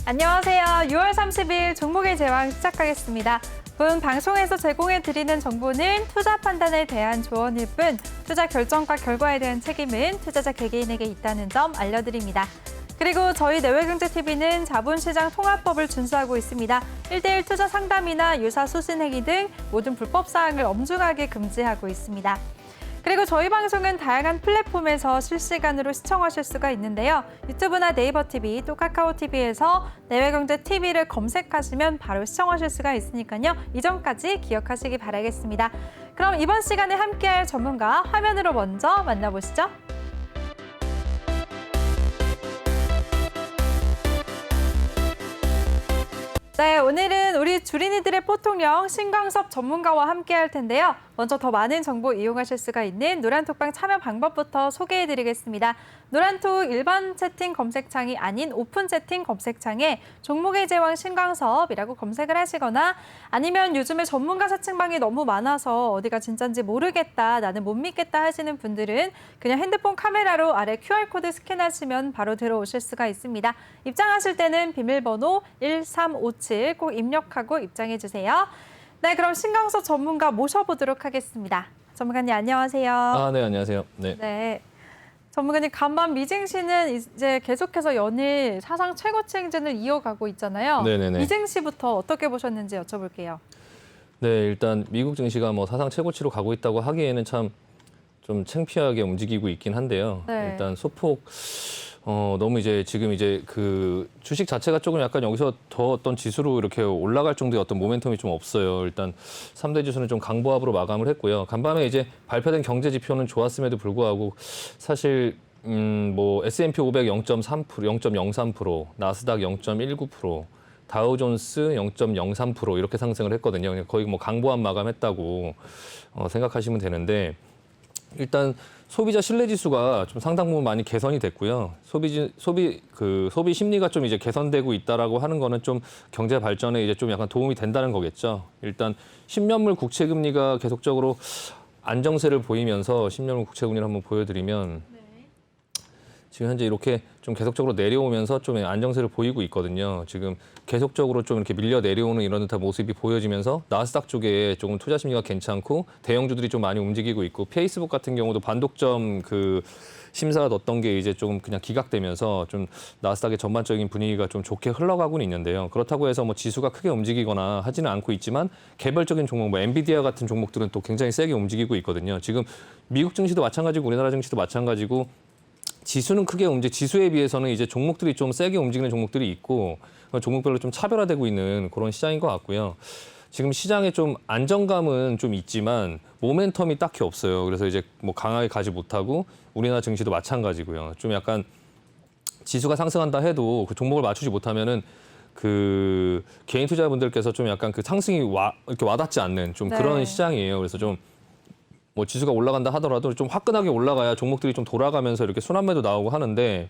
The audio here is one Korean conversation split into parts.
안녕하세요. 6월 30일 종목의 제왕 시작하겠습니다. 본 방송에서 제공해드리는 정보는 투자 판단에 대한 조언일 뿐 투자 결정과 결과에 대한 책임은 투자자 개개인에게 있다는 점 알려드립니다. 그리고 저희 내외경제TV는 자본시장 통합법을 준수하고 있습니다. 1대1 투자 상담이나 유사 수신 행위 등 모든 불법 사항을 엄중하게 금지하고 있습니다. 그리고 저희 방송은 다양한 플랫폼에서 실시간으로 시청하실 수가 있는데요. 유튜브나 네이버 TV, 또 카카오 TV에서 내외경제TV를 검색하시면 바로 시청하실 수가 있으니까요. 이 점까지 기억하시기 바라겠습니다. 그럼 이번 시간에 함께할 전문가 화면으로 먼저 만나보시죠. 네, 오늘은 우리 주린이들의 포통령 신광섭 전문가와 함께할 텐데요. 먼저 더 많은 정보 이용하실 수가 있는 노란톡방 참여 방법부터 소개해드리겠습니다. 노란톡 일반 채팅 검색창이 아닌 오픈 채팅 검색창에 종목의 제왕 신광섭이라고 검색을 하시거나 아니면 요즘에 전문가 사칭방이 너무 많아서 어디가 진짠지 모르겠다, 나는 못 믿겠다 하시는 분들은 그냥 핸드폰 카메라로 아래 QR코드 스캔하시면 바로 들어오실 수가 있습니다. 입장하실 때는 비밀번호 1357 꼭 입력하고 입장해주세요. 네, 그럼 신광섭 전문가 모셔보도록 하겠습니다. 전문가님 안녕하세요. 네, 안녕하세요. 네. 전문가님, 간밤 미증시는 이제 계속해서 연일 사상 최고치 행진을 이어가고 있잖아요. 네네네. 미증시부터 어떻게 보셨는지 여쭤볼게요. 네, 일단 미국 증시가 뭐 사상 최고치로 가고 있다고 하기에는 참 좀 창피하게 움직이고 있긴 한데요. 네. 일단 소폭 너무 이제 지금 이제 그 주식 자체가 조금 약간 여기서 더 어떤 지수로 이렇게 올라갈 정도의 어떤 모멘텀이 좀 없어요. 일단 3대 지수는 좀 강보합으로 마감을 했고요. 간밤에 이제 발표된 경제 지표는 좋았음에도 불구하고 사실 뭐 S&P 500 0.3%, 0.03%, 나스닥 0.19%, 다우존스 0.03% 이렇게 상승을 했거든요. 거의 뭐 강보합 마감했다고 생각하시면 되는데 일단 소비자 신뢰 지수가 좀 상당 부분 많이 개선이 됐고요. 소비 심리가 좀 이제 개선되고 있다라고 하는 거는 좀 경제 발전에 이제 좀 약간 도움이 된다는 거겠죠. 일단 10년물 국채 금리가 계속적으로 안정세를 보이면서 10년물 국채 금리를 한번 보여드리면 지금 현재 이렇게 좀 계속적으로 내려오면서 좀 안정세를 보이고 있거든요. 지금 계속적으로 좀 이렇게 밀려 내려오는 이런 듯한 모습이 보여지면서 나스닥 쪽에 조금 투자 심리가 괜찮고 대형주들이 좀 많이 움직이고 있고 페이스북 같은 경우도 반독점 그 심사가 넣었던 게 이제 조금 그냥 기각되면서 좀 나스닥의 전반적인 분위기가 좀 좋게 흘러가고는 있는데요. 그렇다고 해서 뭐 지수가 크게 움직이거나 하지는 않고 있지만 개별적인 종목, 뭐 엔비디아 같은 종목들은 또 굉장히 세게 움직이고 있거든요. 지금 미국 증시도 마찬가지고 우리나라 증시도 마찬가지고 지수는 크게 지수에 비해서는 이제 종목들이 좀 세게 움직이는 종목들이 있고 종목별로 좀 차별화되고 있는 그런 시장인 것 같고요. 지금 시장에 좀 안정감은 좀 있지만 모멘텀이 딱히 없어요. 그래서 이제 뭐 강하게 가지 못하고 우리나라 증시도 마찬가지고요. 좀 약간 지수가 상승한다 해도 그 종목을 맞추지 못하면은 그 개인 투자자분들께서 좀 약간 그 상승이 이렇게 와닿지 않는 좀 그런 시장이에요. 그래서 좀 뭐 지수가 올라간다 하더라도 좀 화끈하게 올라가야 종목들이 좀 돌아가면서 이렇게 순환매도 나오고 하는데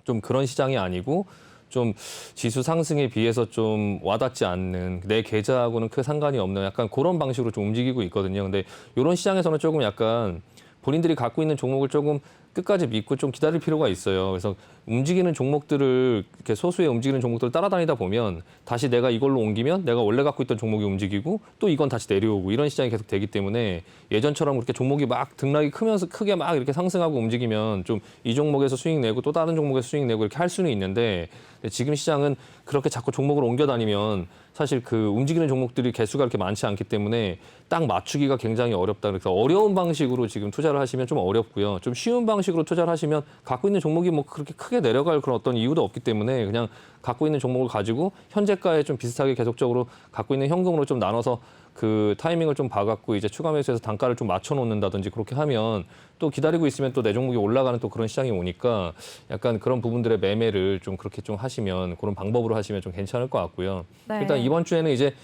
좀 그런 시장이 아니고 좀 지수 상승에 비해서 좀 와닿지 않는 내 계좌하고는 크게 상관이 없는 약간 그런 방식으로 좀 움직이고 있거든요. 근데 이런 시장에서는 조금 약간 본인들이 갖고 있는 종목을 조금 끝까지 믿고 좀 기다릴 필요가 있어요. 그래서 움직이는 종목들을 이렇게 소수의 움직이는 종목들을 따라다니다 보면 다시 내가 이걸로 옮기면 내가 원래 갖고 있던 종목이 움직이고 또 이건 다시 내려오고 이런 시장이 계속 되기 때문에 예전처럼 그렇게 종목이 막 등락이 크게 막 이렇게 상승하고 움직이면 좀 이 종목에서 수익 내고 또 다른 종목에서 수익 내고 이렇게 할 수는 있는데 지금 시장은 그렇게 자꾸 종목을 옮겨 다니면 사실 그 움직이는 종목들이 개수가 그렇게 많지 않기 때문에 딱 맞추기가 굉장히 어렵다. 그래서 어려운 방식으로 지금 투자를 하시면 좀 어렵고요. 좀 쉬운 방식으로 투자를 하시면 갖고 있는 종목이 뭐 그렇게 크게 내려갈 그런 어떤 이유도 없기 때문에 그냥 갖고 있는 종목을 가지고 현재가에 좀 비슷하게 계속적으로 갖고 있는 현금으로 좀 나눠서 그 타이밍을 좀 봐갖고 이제 추가 매수해서 단가를 좀 맞춰 놓는다든지 그렇게 하면 또 기다리고 있으면 또 내 종목이 올라가는 또 그런 시장이 오니까 약간 그런 부분들의 매매를 좀 그렇게 좀 하시면 그런 방법으로 하시면 좀 괜찮을 것 같고요. 네. 일단 이번 주에는 이제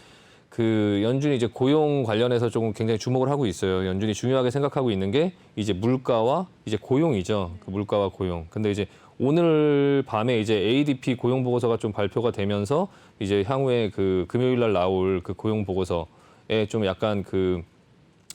그 연준이 이제 고용 관련해서 조금 굉장히 주목을 하고 있어요. 연준이 중요하게 생각하고 있는 게 이제 물가와 이제 고용이죠. 그 물가와 고용. 근데 이제 오늘 밤에 이제 ADP 고용 보고서가 좀 발표가 되면서 이제 향후에 그 금요일 날 나올 그 고용 보고서에 좀 약간 그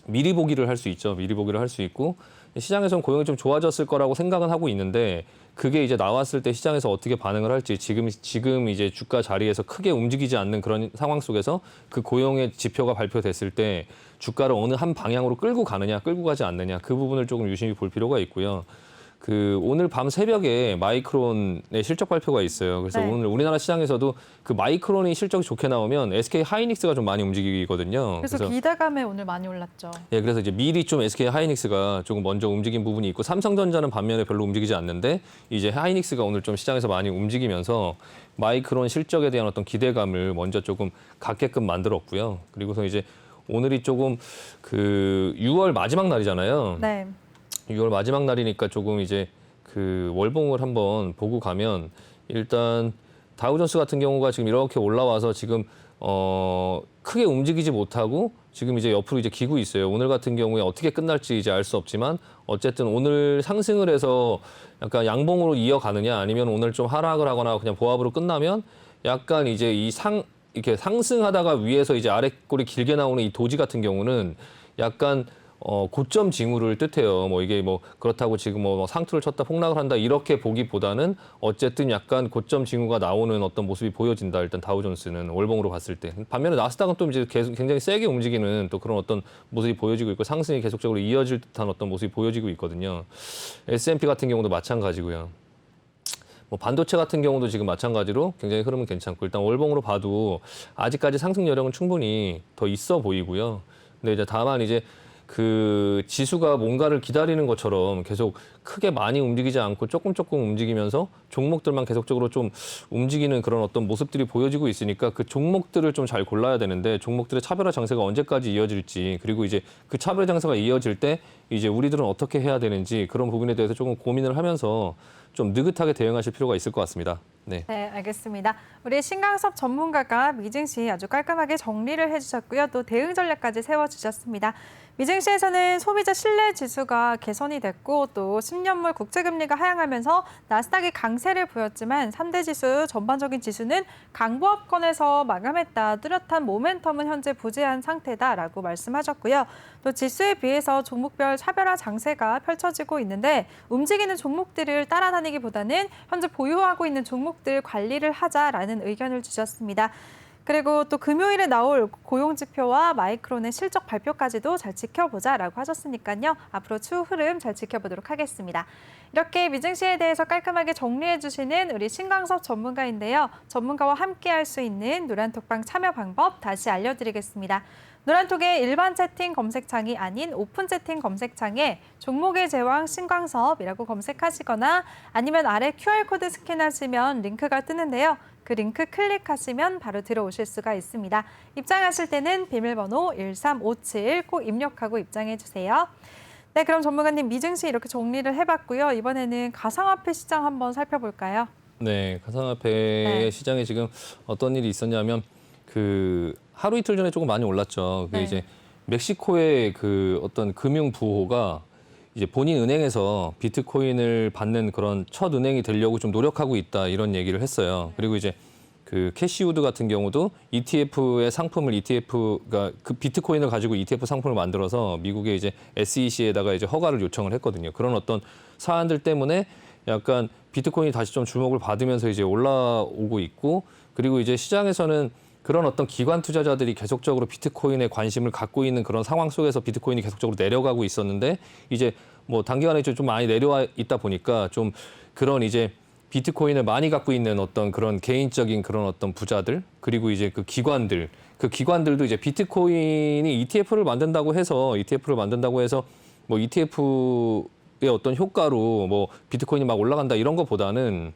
미리 보기를 할 수 있죠. 미리 보기를 할 수 있고 시장에서는 고용이 좀 좋아졌을 거라고 생각은 하고 있는데 그게 이제 나왔을 때 시장에서 어떻게 반응을 할지 지금 이제 주가 자리에서 크게 움직이지 않는 그런 상황 속에서 그 고용의 지표가 발표됐을 때 주가를 어느 한 방향으로 끌고 가느냐, 끌고 가지 않느냐 그 부분을 조금 유심히 볼 필요가 있고요. 오늘 밤 새벽에 마이크론의 실적 발표가 있어요. 그래서 네. 오늘 우리나라 시장에서도 그 마이크론이 실적이 좋게 나오면 SK 하이닉스가 좀 많이 움직이거든요. 그래서 기대감에 오늘 많이 올랐죠. 예, 그래서 이제 미리 좀 SK 하이닉스가 조금 먼저 움직인 부분이 있고 삼성전자는 반면에 별로 움직이지 않는데 이제 하이닉스가 오늘 좀 시장에서 많이 움직이면서 마이크론 실적에 대한 어떤 기대감을 먼저 조금 갖게끔 만들었고요. 그리고서 이제 오늘이 조금 6월 마지막 날이잖아요. 네. 6월 마지막 날이니까 조금 이제 월봉을 한번 보고 가면 일단 다우존스 같은 경우가 지금 이렇게 올라와서 지금 크게 움직이지 못하고 지금 이제 옆으로 이제 기고 있어요. 오늘 같은 경우에 어떻게 끝날지 이제 알 수 없지만 어쨌든 오늘 상승을 해서 약간 양봉으로 이어가느냐 아니면 오늘 좀 하락을 하거나 그냥 보합으로 끝나면 약간 이제 이렇게 상승하다가 위에서 이제 아래 꼬리 길게 나오는 이 도지 같은 경우는 약간 고점 징후를 뜻해요. 이게 그렇다고 지금 상투를 쳤다 폭락을 한다 이렇게 보기보다는 어쨌든 약간 고점 징후가 나오는 어떤 모습이 보여진다. 일단 다우존스는 월봉으로 봤을 때. 반면에 나스닥은 또 이제 계속 굉장히 세게 움직이는 또 그런 어떤 모습이 보여지고 있고 상승이 계속적으로 이어질 듯한 어떤 모습이 보여지고 있거든요. S&P 같은 경우도 마찬가지고요. 반도체 같은 경우도 지금 마찬가지로 굉장히 흐름은 괜찮고 일단 월봉으로 봐도 아직까지 상승 여력은 충분히 더 있어 보이고요. 근데 이제 다만 이제 지수가 뭔가를 기다리는 것처럼 계속 크게 많이 움직이지 않고 조금 움직이면서 종목들만 계속적으로 좀 움직이는 그런 어떤 모습들이 보여지고 있으니까 그 종목들을 좀 잘 골라야 되는데 종목들의 차별화 장세가 언제까지 이어질지 그리고 이제 그 차별화 장세가 이어질 때 이제 우리들은 어떻게 해야 되는지 그런 부분에 대해서 조금 고민을 하면서 좀 느긋하게 대응하실 필요가 있을 것 같습니다. 네. 네, 알겠습니다. 우리 신강섭 전문가가 미증시 아주 깔끔하게 정리를 해주셨고요. 또 대응 전략까지 세워주셨습니다. 미증시에서는 소비자 신뢰 지수가 개선이 됐고 또 10년물 국채금리가 하향하면서 나스닥이 강세를 보였지만 3대 지수 전반적인 지수는 강보합권에서 마감했다. 뚜렷한 모멘텀은 현재 부재한 상태다라고 말씀하셨고요. 또 지수에 비해서 종목별 차별화 장세가 펼쳐지고 있는데 움직이는 종목들을 따라다니기보다는 현재 보유하고 있는 종목들 관리를 하자라는 의견을 주셨습니다. 그리고 또 금요일에 나올 고용지표와 마이크론의 실적 발표까지도 잘 지켜보자라고 하셨으니까요. 앞으로 추후 흐름 잘 지켜보도록 하겠습니다. 이렇게 미증시에 대해서 깔끔하게 정리해 주시는 우리 신광섭 전문가인데요. 전문가와 함께할 수 있는 노란톡방 참여 방법 다시 알려드리겠습니다. 노란톡의 일반 채팅 검색창이 아닌 오픈 채팅 검색창에 종목의 제왕 신광섭이라고 검색하시거나 아니면 아래 QR코드 스캔하시면 링크가 뜨는데요. 그 링크 클릭하시면 바로 들어오실 수가 있습니다. 입장하실 때는 비밀번호 1357 꼭 입력하고 입장해 주세요. 네, 그럼 전문가님 미증시 이렇게 정리를 해봤고요. 이번에는 가상화폐 시장 한번 살펴볼까요? 네, 가상화폐 시장에 지금 어떤 일이 있었냐면 하루 이틀 전에 조금 많이 올랐죠. 그게 이제 멕시코의 어떤 금융 부호가 이제 본인 은행에서 비트코인을 받는 그런 첫 은행이 되려고 좀 노력하고 있다 이런 얘기를 했어요. 그리고 이제 캐시우드 같은 경우도 ETF의 상품을 그러니까 비트코인을 가지고 ETF 상품을 만들어서 미국의 이제 SEC에다가 이제 허가를 요청을 했거든요. 그런 어떤 사안들 때문에 약간 비트코인이 다시 좀 주목을 받으면서 이제 올라오고 있고 그리고 이제 시장에서는 그런 어떤 기관 투자자들이 계속적으로 비트코인에 관심을 갖고 있는 그런 상황 속에서 비트코인이 계속적으로 내려가고 있었는데 이제 단기간에 좀 많이 내려와 있다 보니까 좀 그런 이제 비트코인을 많이 갖고 있는 어떤 그런 개인적인 그런 어떤 부자들 그리고 이제 기관들도 이제 비트코인이 ETF를 만든다고 해서 ETF의 어떤 효과로 비트코인이 막 올라간다 이런 것보다는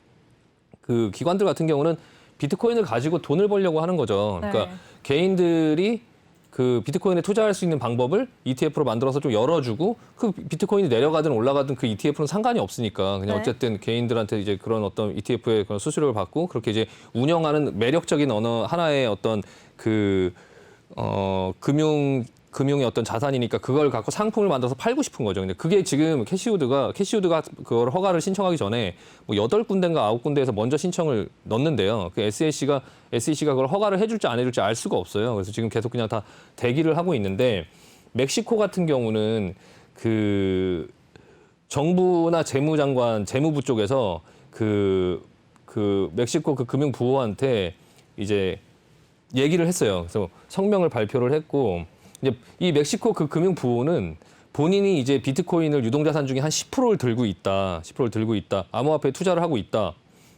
기관들 같은 경우는 비트코인을 가지고 돈을 벌려고 하는 거죠. 그러니까 개인들이 비트코인에 투자할 수 있는 방법을 ETF로 만들어서 좀 열어주고 비트코인이 내려가든 올라가든 ETF는 상관이 없으니까 그냥 어쨌든 개인들한테 이제 그런 어떤 ETF의 그런 수수료를 받고 그렇게 이제 운영하는 매력적인 어느 하나의 어떤 금융의 어떤 자산이니까 그걸 갖고 상품을 만들어서 팔고 싶은 거죠. 근데 그게 지금 캐시우드가 그걸 허가를 신청하기 전에 8군데인가 9군데에서 먼저 신청을 넣는데요. SEC가 그걸 허가를 해줄지 안 해줄지 알 수가 없어요. 그래서 지금 계속 그냥 다 대기를 하고 있는데 멕시코 같은 경우는 정부나 재무부 쪽에서 그 멕시코 그 금융부호한테 이제 얘기를 했어요. 그래서 성명을 발표를 했고, 이제 이 멕시코 그 금융부호는 본인이 이제 비트코인을 유동자산 중에 한 10%를 들고 있다. 10%를 들고 있다. 암호화폐에 투자를 하고 있다.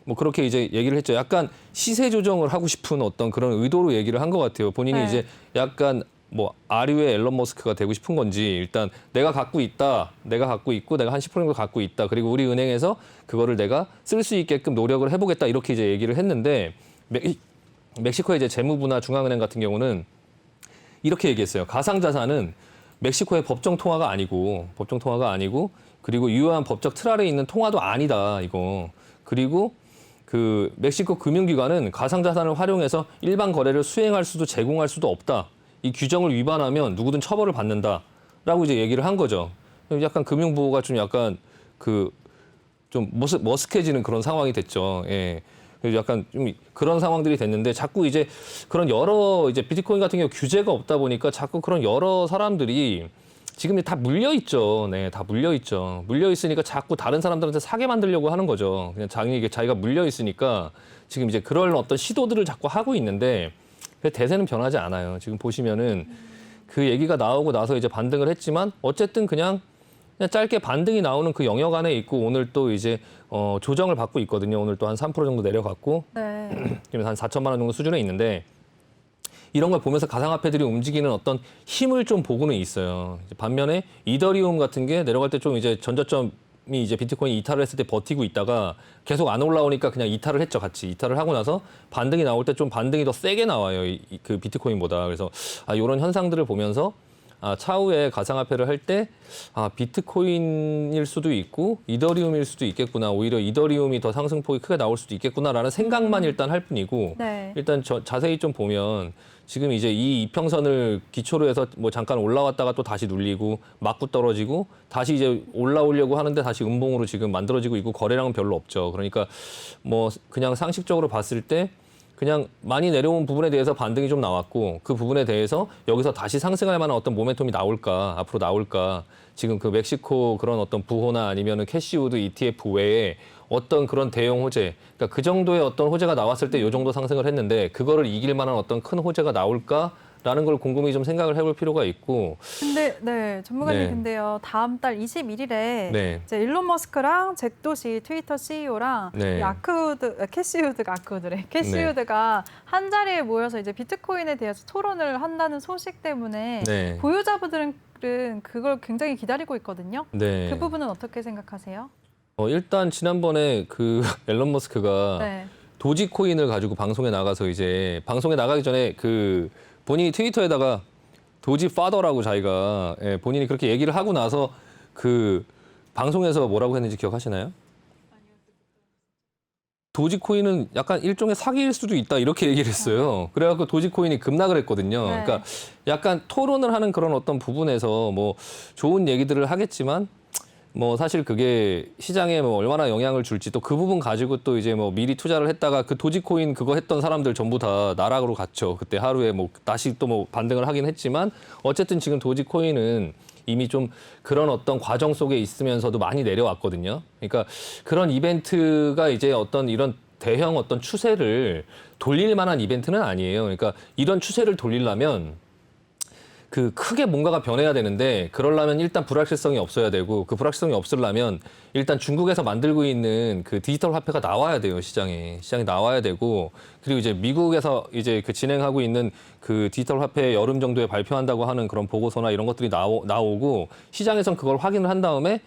뭐 그렇게 이제 얘기를 했죠. 약간 시세 조정을 하고 싶은 어떤 그런 의도로 얘기를 한 것 같아요. 본인이 네. 이제 약간 뭐 아류의 앨런 머스크가 되고 싶은 건지 일단 내가 갖고 있다. 내가 갖고 있고 내가 한 10% 정도 갖고 있다. 그리고 우리 은행에서 그거를 내가 쓸 수 있게끔 노력을 해보겠다. 이렇게 이제 얘기를 했는데 멕시코의 이제 재무부나 중앙은행 같은 경우는 이렇게 얘기했어요. 가상자산은 멕시코의 법정 통화가 아니고 그리고 유효한 법적 틀 아래에 있는 통화도 아니다. 이거. 그리고 그 멕시코 금융기관은 가상자산을 활용해서 일반 거래를 수행할 수도 제공할 수도 없다. 이 규정을 위반하면 누구든 처벌을 받는다라고 이제 얘기를 한 거죠. 약간 금융부호가 좀 약간 그 좀 머쓱해지는 그런 상황이 됐죠. 예. 그래서 약간 좀 그런 상황들이 됐는데 자꾸 이제 그런 여러 이제 비트코인 같은 경우 규제가 없다 보니까 자꾸 그런 여러 사람들이 지금 다 물려 있죠. 네, 다 물려 있죠. 물려 있으니까 자꾸 다른 사람들한테 사게 만들려고 하는 거죠. 그냥 자기가 물려 있으니까 지금 이제 그런 어떤 시도들을 자꾸 하고 있는데 대세는 변하지 않아요. 지금 보시면은 그 얘기가 나오고 나서 이제 반등을 했지만 어쨌든 그냥 짧게 반등이 나오는 그 영역 안에 있고 오늘 또 이제 조정을 받고 있거든요. 오늘 또 한 3% 정도 내려갔고 네. 지금 한 4천만 원 정도 수준에 있는데 이런 걸 보면서 가상화폐들이 움직이는 어떤 힘을 좀 보고는 있어요. 반면에 이더리움 같은 게 내려갈 때 좀 이제 전저점이 이제 비트코인이 이탈을 했을 때 버티고 있다가 계속 안 올라오니까 그냥 이탈을 했죠. 같이 이탈을 하고 나서 반등이 나올 때 좀 반등이 더 세게 나와요. 그 비트코인보다. 그래서 이런 현상들을 보면서 차후에 가상화폐를 할 때 비트코인일 수도 있고 이더리움일 수도 있겠구나. 오히려 이더리움이 더 상승폭이 크게 나올 수도 있겠구나라는 생각만 일단 할 뿐이고 네. 일단 자세히 좀 보면 지금 이제 이 이평선을 기초로 해서 뭐 잠깐 올라왔다가 또 다시 눌리고 맞고 떨어지고 다시 이제 올라오려고 하는데 다시 음봉으로 지금 만들어지고 있고 거래량은 별로 없죠. 그러니까 뭐 그냥 상식적으로 봤을 때 그냥 많이 내려온 부분에 대해서 반등이 좀 나왔고 그 부분에 대해서 여기서 다시 상승할 만한 어떤 모멘텀이 나올까 앞으로 나올까 지금 그 멕시코 그런 어떤 부호나 아니면은 캐시우드 ETF 외에 어떤 그런 대형 호재 그러니까 그 정도의 어떤 호재가 나왔을 때 이 정도 상승을 했는데 그거를 이길 만한 어떤 큰 호재가 나올까라는 걸 곰곰이 좀 생각을 해볼 필요가 있고 근데 네, 전문가님 네. 근데요. 다음 달 21일에 네. 이제 일론 머스크랑 잭 도시 트위터 CEO랑 네. 캐시우드가 한 자리에 모여서 이제 비트코인에 대해서 토론을 한다는 소식 때문에 네. 보유자분들은 그걸 굉장히 기다리고 있거든요. 네. 그 부분은 어떻게 생각하세요? 일단 지난번에 그 앨런 머스크가 네. 도지코인을 가지고 방송에 나가서 이제 방송에 나가기 전에 그 본인이 트위터에다가 도지 파더라고 자기가 본인이 그렇게 얘기를 하고 나서 그 방송에서 뭐라고 했는지 기억하시나요? 도지코인은 약간 일종의 사기일 수도 있다 이렇게 얘기를 했어요. 그래갖고 도지코인이 급락을 했거든요. 네. 그러니까 약간 토론을 하는 그런 어떤 부분에서 뭐 좋은 얘기들을 하겠지만 뭐 사실 그게 시장에 뭐 얼마나 영향을 줄지 또 그 부분 가지고 또 이제 뭐 미리 투자를 했다가 그 도지코인 그거 했던 사람들 전부 다 나락으로 갔죠. 그때 하루에 뭐 다시 또 뭐 반등을 하긴 했지만 어쨌든 지금 도지코인은 이미 좀 그런 어떤 과정 속에 있으면서도 많이 내려왔거든요. 그러니까 그런 이벤트가 이제 어떤 이런 대형 어떤 추세를 돌릴 만한 이벤트는 아니에요. 그러니까 이런 추세를 돌리려면 그 크게 뭔가가 변해야 되는데 그러려면 일단 불확실성이 없어야 되고 그 불확실성이 없으려면 일단 중국에서 만들고 있는 그 디지털 화폐가 나와야 돼요. 시장에 나와야 되고 그리고 이제 미국에서 이제 그 진행하고 있는 그 디지털 화폐 여름 정도에 발표한다고 하는 그런 보고서나 이런 것들이 나오고 시장에선 그걸 확인을 한 다음에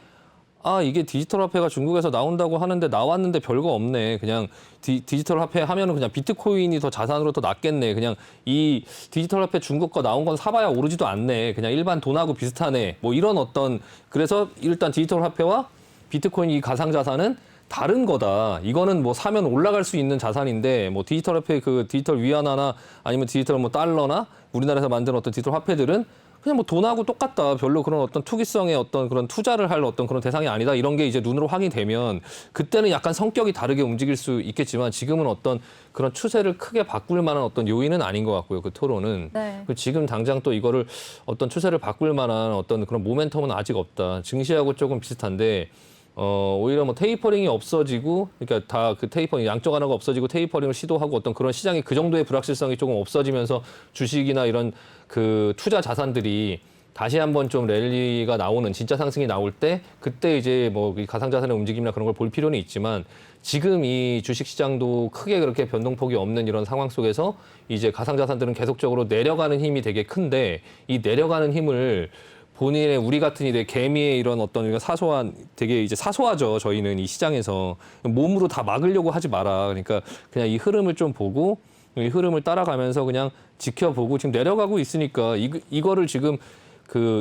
이게 디지털 화폐가 중국에서 나온다고 하는데 나왔는데 별거 없네. 그냥 디지털 화폐 하면은 그냥 비트코인이 더 자산으로 더 낫겠네. 그냥 이 디지털 화폐 중국 거 나온 건 사봐야 오르지도 않네. 그냥 일반 돈하고 비슷하네. 뭐 이런 어떤 그래서 일단 디지털 화폐와 비트코인 이 가상 자산은 다른 거다. 이거는 뭐 사면 올라갈 수 있는 자산인데 뭐 디지털 화폐 그 디지털 위안화나 아니면 디지털 뭐 달러나 우리나라에서 만든 어떤 디지털 화폐들은 그냥 뭐 돈하고 똑같다. 별로 그런 어떤 투기성의 어떤 그런 투자를 할 어떤 그런 대상이 아니다. 이런 게 이제 눈으로 확인되면 그때는 약간 성격이 다르게 움직일 수 있겠지만 지금은 어떤 그런 추세를 크게 바꿀 만한 어떤 요인은 아닌 것 같고요. 그 토론은. 네. 지금 당장 또 이거를 어떤 추세를 바꿀 만한 어떤 그런 모멘텀은 아직 없다. 증시하고 조금 비슷한데 오히려 뭐 테이퍼링이 없어지고, 그러니까 다 그 테이퍼링 양적 완화가 없어지고 테이퍼링을 시도하고 어떤 그런 시장이 그 정도의 불확실성이 조금 없어지면서 주식이나 이런 그 투자 자산들이 다시 한번 좀 랠리가 나오는 진짜 상승이 나올 때 그때 이제 뭐 가상자산의 움직임이나 그런 걸 볼 필요는 있지만 지금 이 주식 시장도 크게 그렇게 변동폭이 없는 이런 상황 속에서 이제 가상자산들은 계속적으로 내려가는 힘이 되게 큰데 이 내려가는 힘을 본인의 우리 같은 이제 개미의 이런 어떤 사소한 되게 이제 사소하죠. 저희는 이 시장에서 몸으로 다 막으려고 하지 마라. 그러니까 그냥 이 흐름을 좀 보고 이 흐름을 따라가면서 그냥 지켜보고 지금 내려가고 있으니까 이거를 지금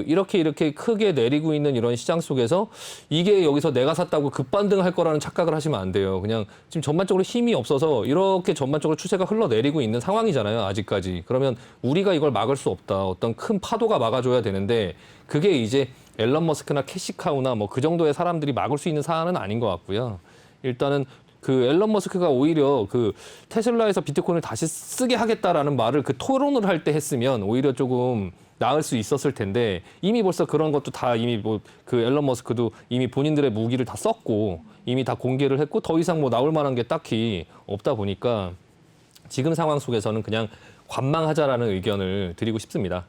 이렇게 크게 내리고 있는 이런 시장 속에서 이게 여기서 내가 샀다고 급반등할 거라는 착각을 하시면 안 돼요. 그냥 지금 전반적으로 힘이 없어서 이렇게 전반적으로 추세가 흘러내리고 있는 상황이잖아요. 아직까지. 그러면 우리가 이걸 막을 수 없다. 어떤 큰 파도가 막아줘야 되는데 그게 이제 앨런 머스크나 캐시카우나 뭐 그 정도의 사람들이 막을 수 있는 사안은 아닌 것 같고요. 일단은 그 앨런 머스크가 오히려 그 테슬라에서 비트코인을 다시 쓰게 하겠다라는 말을 그 토론을 할 때 했으면 오히려 조금 나을 수 있었을 텐데 이미 벌써 그런 것도 다 이미 뭐 그 앨런 머스크도 이미 본인들의 무기를 다 썼고 이미 다 공개를 했고 더 이상 뭐 나올 만한 게 딱히 없다 보니까 지금 상황 속에서는 그냥 관망하자라는 의견을 드리고 싶습니다.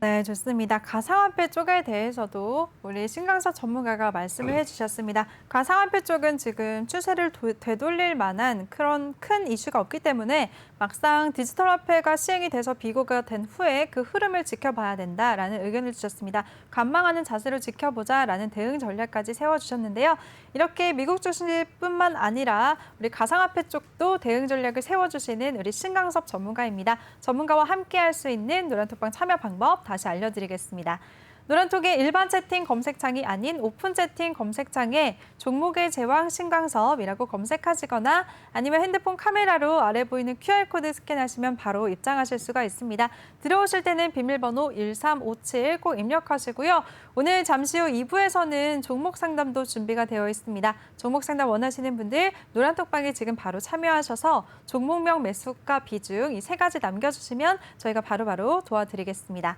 네, 좋습니다. 가상화폐 쪽에 대해서도 우리 신강석 전문가가 말씀을 해주셨습니다. 가상화폐 쪽은 지금 추세를 되돌릴 만한 그런 큰 이슈가 없기 때문에 막상 디지털 화폐가 시행이 돼서 비교가 된 후에 그 흐름을 지켜봐야 된다라는 의견을 주셨습니다. 관망하는 자세로 지켜보자라는 대응 전략까지 세워주셨는데요. 이렇게 미국 주식뿐만 아니라 우리 가상화폐 쪽도 대응 전략을 세워주시는 우리 신강섭 전문가입니다. 전문가와 함께할 수 있는 노란톡방 참여 방법 다시 알려드리겠습니다. 노란톡의 일반 채팅 검색창이 아닌 오픈 채팅 검색창에 종목의 제왕 신강섭이라고 검색하시거나 아니면 핸드폰 카메라로 아래 보이는 QR코드 스캔하시면 바로 입장하실 수가 있습니다. 들어오실 때는 비밀번호 1357 꼭 입력하시고요. 오늘 잠시 후 2부에서는 종목 상담도 준비가 되어 있습니다. 종목 상담 원하시는 분들 노란톡방에 지금 바로 참여하셔서 종목명, 매수가, 비중 이 세 가지 남겨주시면 저희가 바로바로 도와드리겠습니다.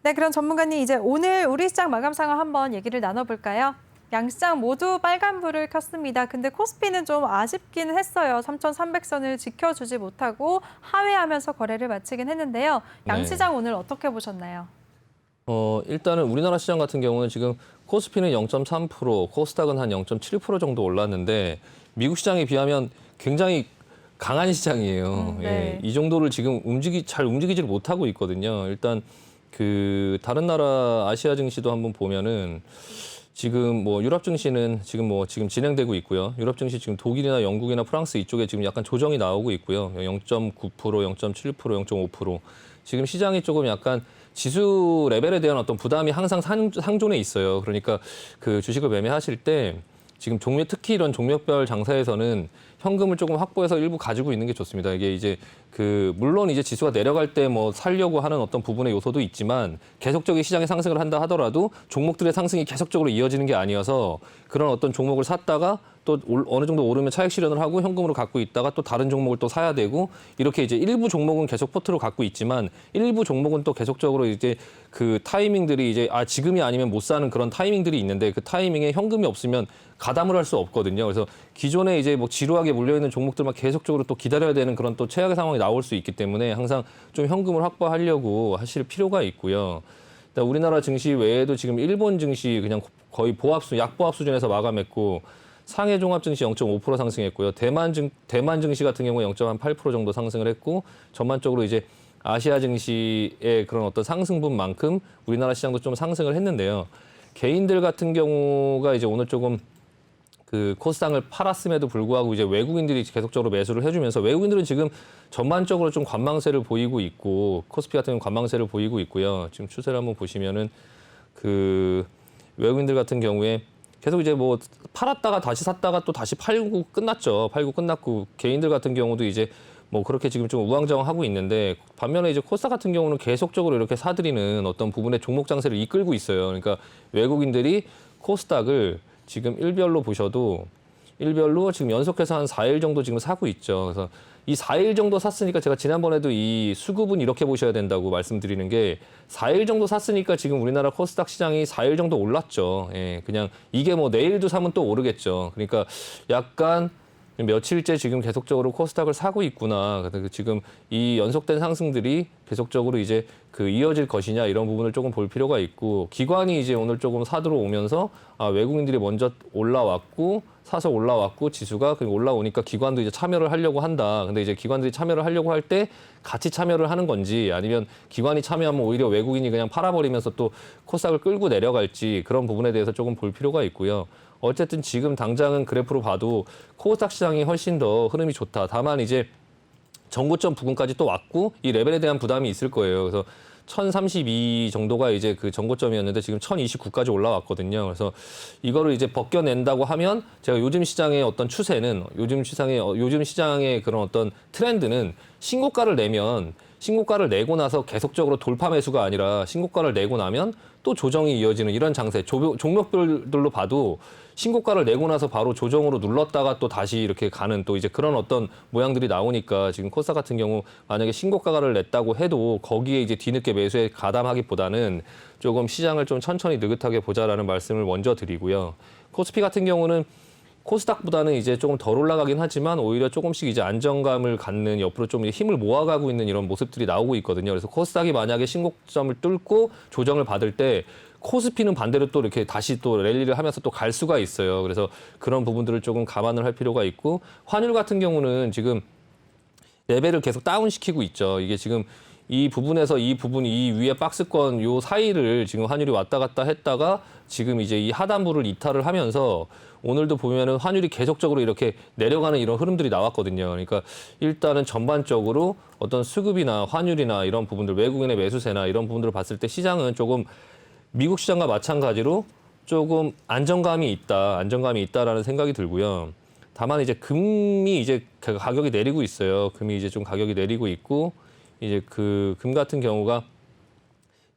네, 그럼 전문가님 이제 오늘 우리 시장 마감 상황 한번 얘기를 나눠볼까요? 양시장 모두 빨간불을 켰습니다. 근데 코스피는 좀 아쉽긴 했어요. 3,300선을 지켜주지 못하고 하회하면서 거래를 마치긴 했는데요. 양시장 네. 오늘 어떻게 보셨나요? 일단은 우리나라 시장 같은 경우는 지금 코스피는 0.3%, 코스닥은 한 0.7% 정도 올랐는데 미국 시장에 비하면 굉장히 강한 시장이에요. 네. 예, 이 정도를 지금 잘 움직이지를 못하고 있거든요. 일단 다른 나라 아시아 증시도 한번 보면은 지금 뭐 유럽 증시는 지금 진행되고 있고요. 유럽 증시 지금 독일이나 영국이나 프랑스 이쪽에 지금 약간 조정이 나오고 있고요. 0.9%, 0.7%, 0.5%. 지금 시장이 조금 약간 지수 레벨에 대한 어떤 부담이 항상 상존해 있어요. 그러니까 그 주식을 매매하실 때 지금 특히 이런 종목별 장사에서는 현금을 조금 확보해서 일부 가지고 있는 게 좋습니다. 이게 이제 물론 이제 지수가 내려갈 때 뭐 살려고 하는 어떤 부분의 요소도 있지만 계속적인 시장의 상승을 한다 하더라도 종목들의 상승이 계속적으로 이어지는 게 아니어서 그런 어떤 종목을 샀다가 또 어느 정도 오르면 차익 실현을 하고 현금으로 갖고 있다가 또 다른 종목을 또 사야 되고 이렇게 이제 일부 종목은 계속 포트로 갖고 있지만 일부 종목은 또 계속적으로 이제 그 타이밍들이 이제 지금이 아니면 못 사는 그런 타이밍들이 있는데 그 타이밍에 현금이 없으면 가담을 할 수 없거든요. 그래서 기존에 이제 뭐 지루하게 물려있는 종목들만 계속적으로 또 기다려야 되는 그런 또 최악의 상황이 나올 수 있기 때문에 항상 좀 현금을 확보하려고 하실 필요가 있고요. 우리나라 증시 외에도 지금 일본 증시 그냥 거의 약보합 수준에서 마감했고 상해 종합 증시 0.5% 상승했고요. 대만 증시 같은 경우 0.8% 정도 상승을 했고 전반적으로 이제 아시아 증시의 그런 어떤 상승분만큼 우리나라 시장도 좀 상승을 했는데요. 개인들 같은 경우가 이제 오늘 조금 코스닥을 팔았음에도 불구하고 이제 외국인들이 계속적으로 매수를 해주면서 외국인들은 지금 전반적으로 좀 관망세를 보이고 있고 코스피 같은 경우는 관망세를 보이고 있고요. 지금 추세를 한번 보시면은 외국인들 같은 경우에 계속 이제 뭐 팔았다가 다시 샀다가 또 다시 팔고 끝났죠. 팔고 끝났고 개인들 같은 경우도 이제 뭐 그렇게 지금 좀 우왕좌왕하고 있는데 반면에 이제 코스닥 같은 경우는 계속적으로 이렇게 사들이는 어떤 부분의 종목 장세를 이끌고 있어요. 그러니까 외국인들이 코스닥을 지금 일별로 보셔도 일별로 지금 연속해서 한 4일 정도 지금 사고 있죠. 그래서 이 4일 정도 샀으니까 제가 지난번에도 이 수급은 이렇게 보셔야 된다고 말씀드리는 게 4일 정도 샀으니까 지금 우리나라 코스닥 시장이 4일 정도 올랐죠. 예, 그냥 이게 뭐 내일도 사면 또 오르겠죠. 그러니까 약간 며칠째 지금 계속적으로 코스닥을 사고 있구나. 그래서 지금 이 연속된 상승들이 계속적으로 이제 그 이어질 것이냐 이런 부분을 조금 볼 필요가 있고 기관이 이제 오늘 조금 사들어 오면서 외국인들이 먼저 올라왔고 사서 올라왔고 지수가 올라오니까 기관도 이제 참여를 하려고 한다. 근데 이제 기관들이 참여를 하려고 할 때 같이 참여를 하는 건지 아니면 기관이 참여하면 오히려 외국인이 그냥 팔아버리면서 또 코스닥을 끌고 내려갈지 그런 부분에 대해서 조금 볼 필요가 있고요. 어쨌든 지금 당장은 그래프로 봐도 코스닥 시장이 훨씬 더 흐름이 좋다. 다만 이제 전고점 부근까지 또 왔고 이 레벨에 대한 부담이 있을 거예요. 그래서 1032 정도가 이제 그 전고점이었는데 지금 1029까지 올라왔거든요. 그래서 이거를 이제 벗겨낸다고 하면 제가 요즘 시장의 어떤 추세는 요즘 시장의 그런 어떤 트렌드는 신고가를 내고 나서 계속적으로 돌파 매수가 아니라 신고가를 내고 나면 또 조정이 이어지는 이런 장세. 종목별로 봐도 신고가를 내고 나서 바로 조정으로 눌렀다가 또 다시 이렇게 가는 또 이제 그런 어떤 모양들이 나오니까 지금 코스닥 같은 경우 만약에 신고가를 냈다고 해도 거기에 이제 뒤늦게 매수에 가담하기보다는 조금 시장을 좀 천천히 느긋하게 보자라는 말씀을 먼저 드리고요. 코스피 같은 경우는 코스닥보다는 이제 조금 덜 올라가긴 하지만 오히려 조금씩 이제 안정감을 갖는 옆으로 좀 힘을 모아가고 있는 이런 모습들이 나오고 있거든요. 그래서 코스닥이 만약에 신고점을 뚫고 조정을 받을 때 코스피는 반대로 또 이렇게 다시 또 랠리를 하면서 또 갈 수가 있어요. 그래서 그런 부분들을 조금 감안을 할 필요가 있고 환율 같은 경우는 지금 레벨을 계속 다운시키고 있죠. 이게 지금 이 부분에서 이 위에 박스권 요 사이를 지금 환율이 왔다 갔다 했다가 지금 이제 이 하단부를 이탈을 하면서 오늘도 보면은 환율이 계속적으로 이렇게 내려가는 이런 흐름들이 나왔거든요. 그러니까 일단은 전반적으로 어떤 수급이나 환율이나 이런 부분들 외국인의 매수세나 이런 부분들을 봤을 때 시장은 조금 미국 시장과 마찬가지로 조금 안정감이 있다라는 생각이 들고요. 다만 이제 금이 이제 가격이 내리고 있어요. 금이 이제 좀 가격이 내리고 있고 이제 그 금 같은 경우가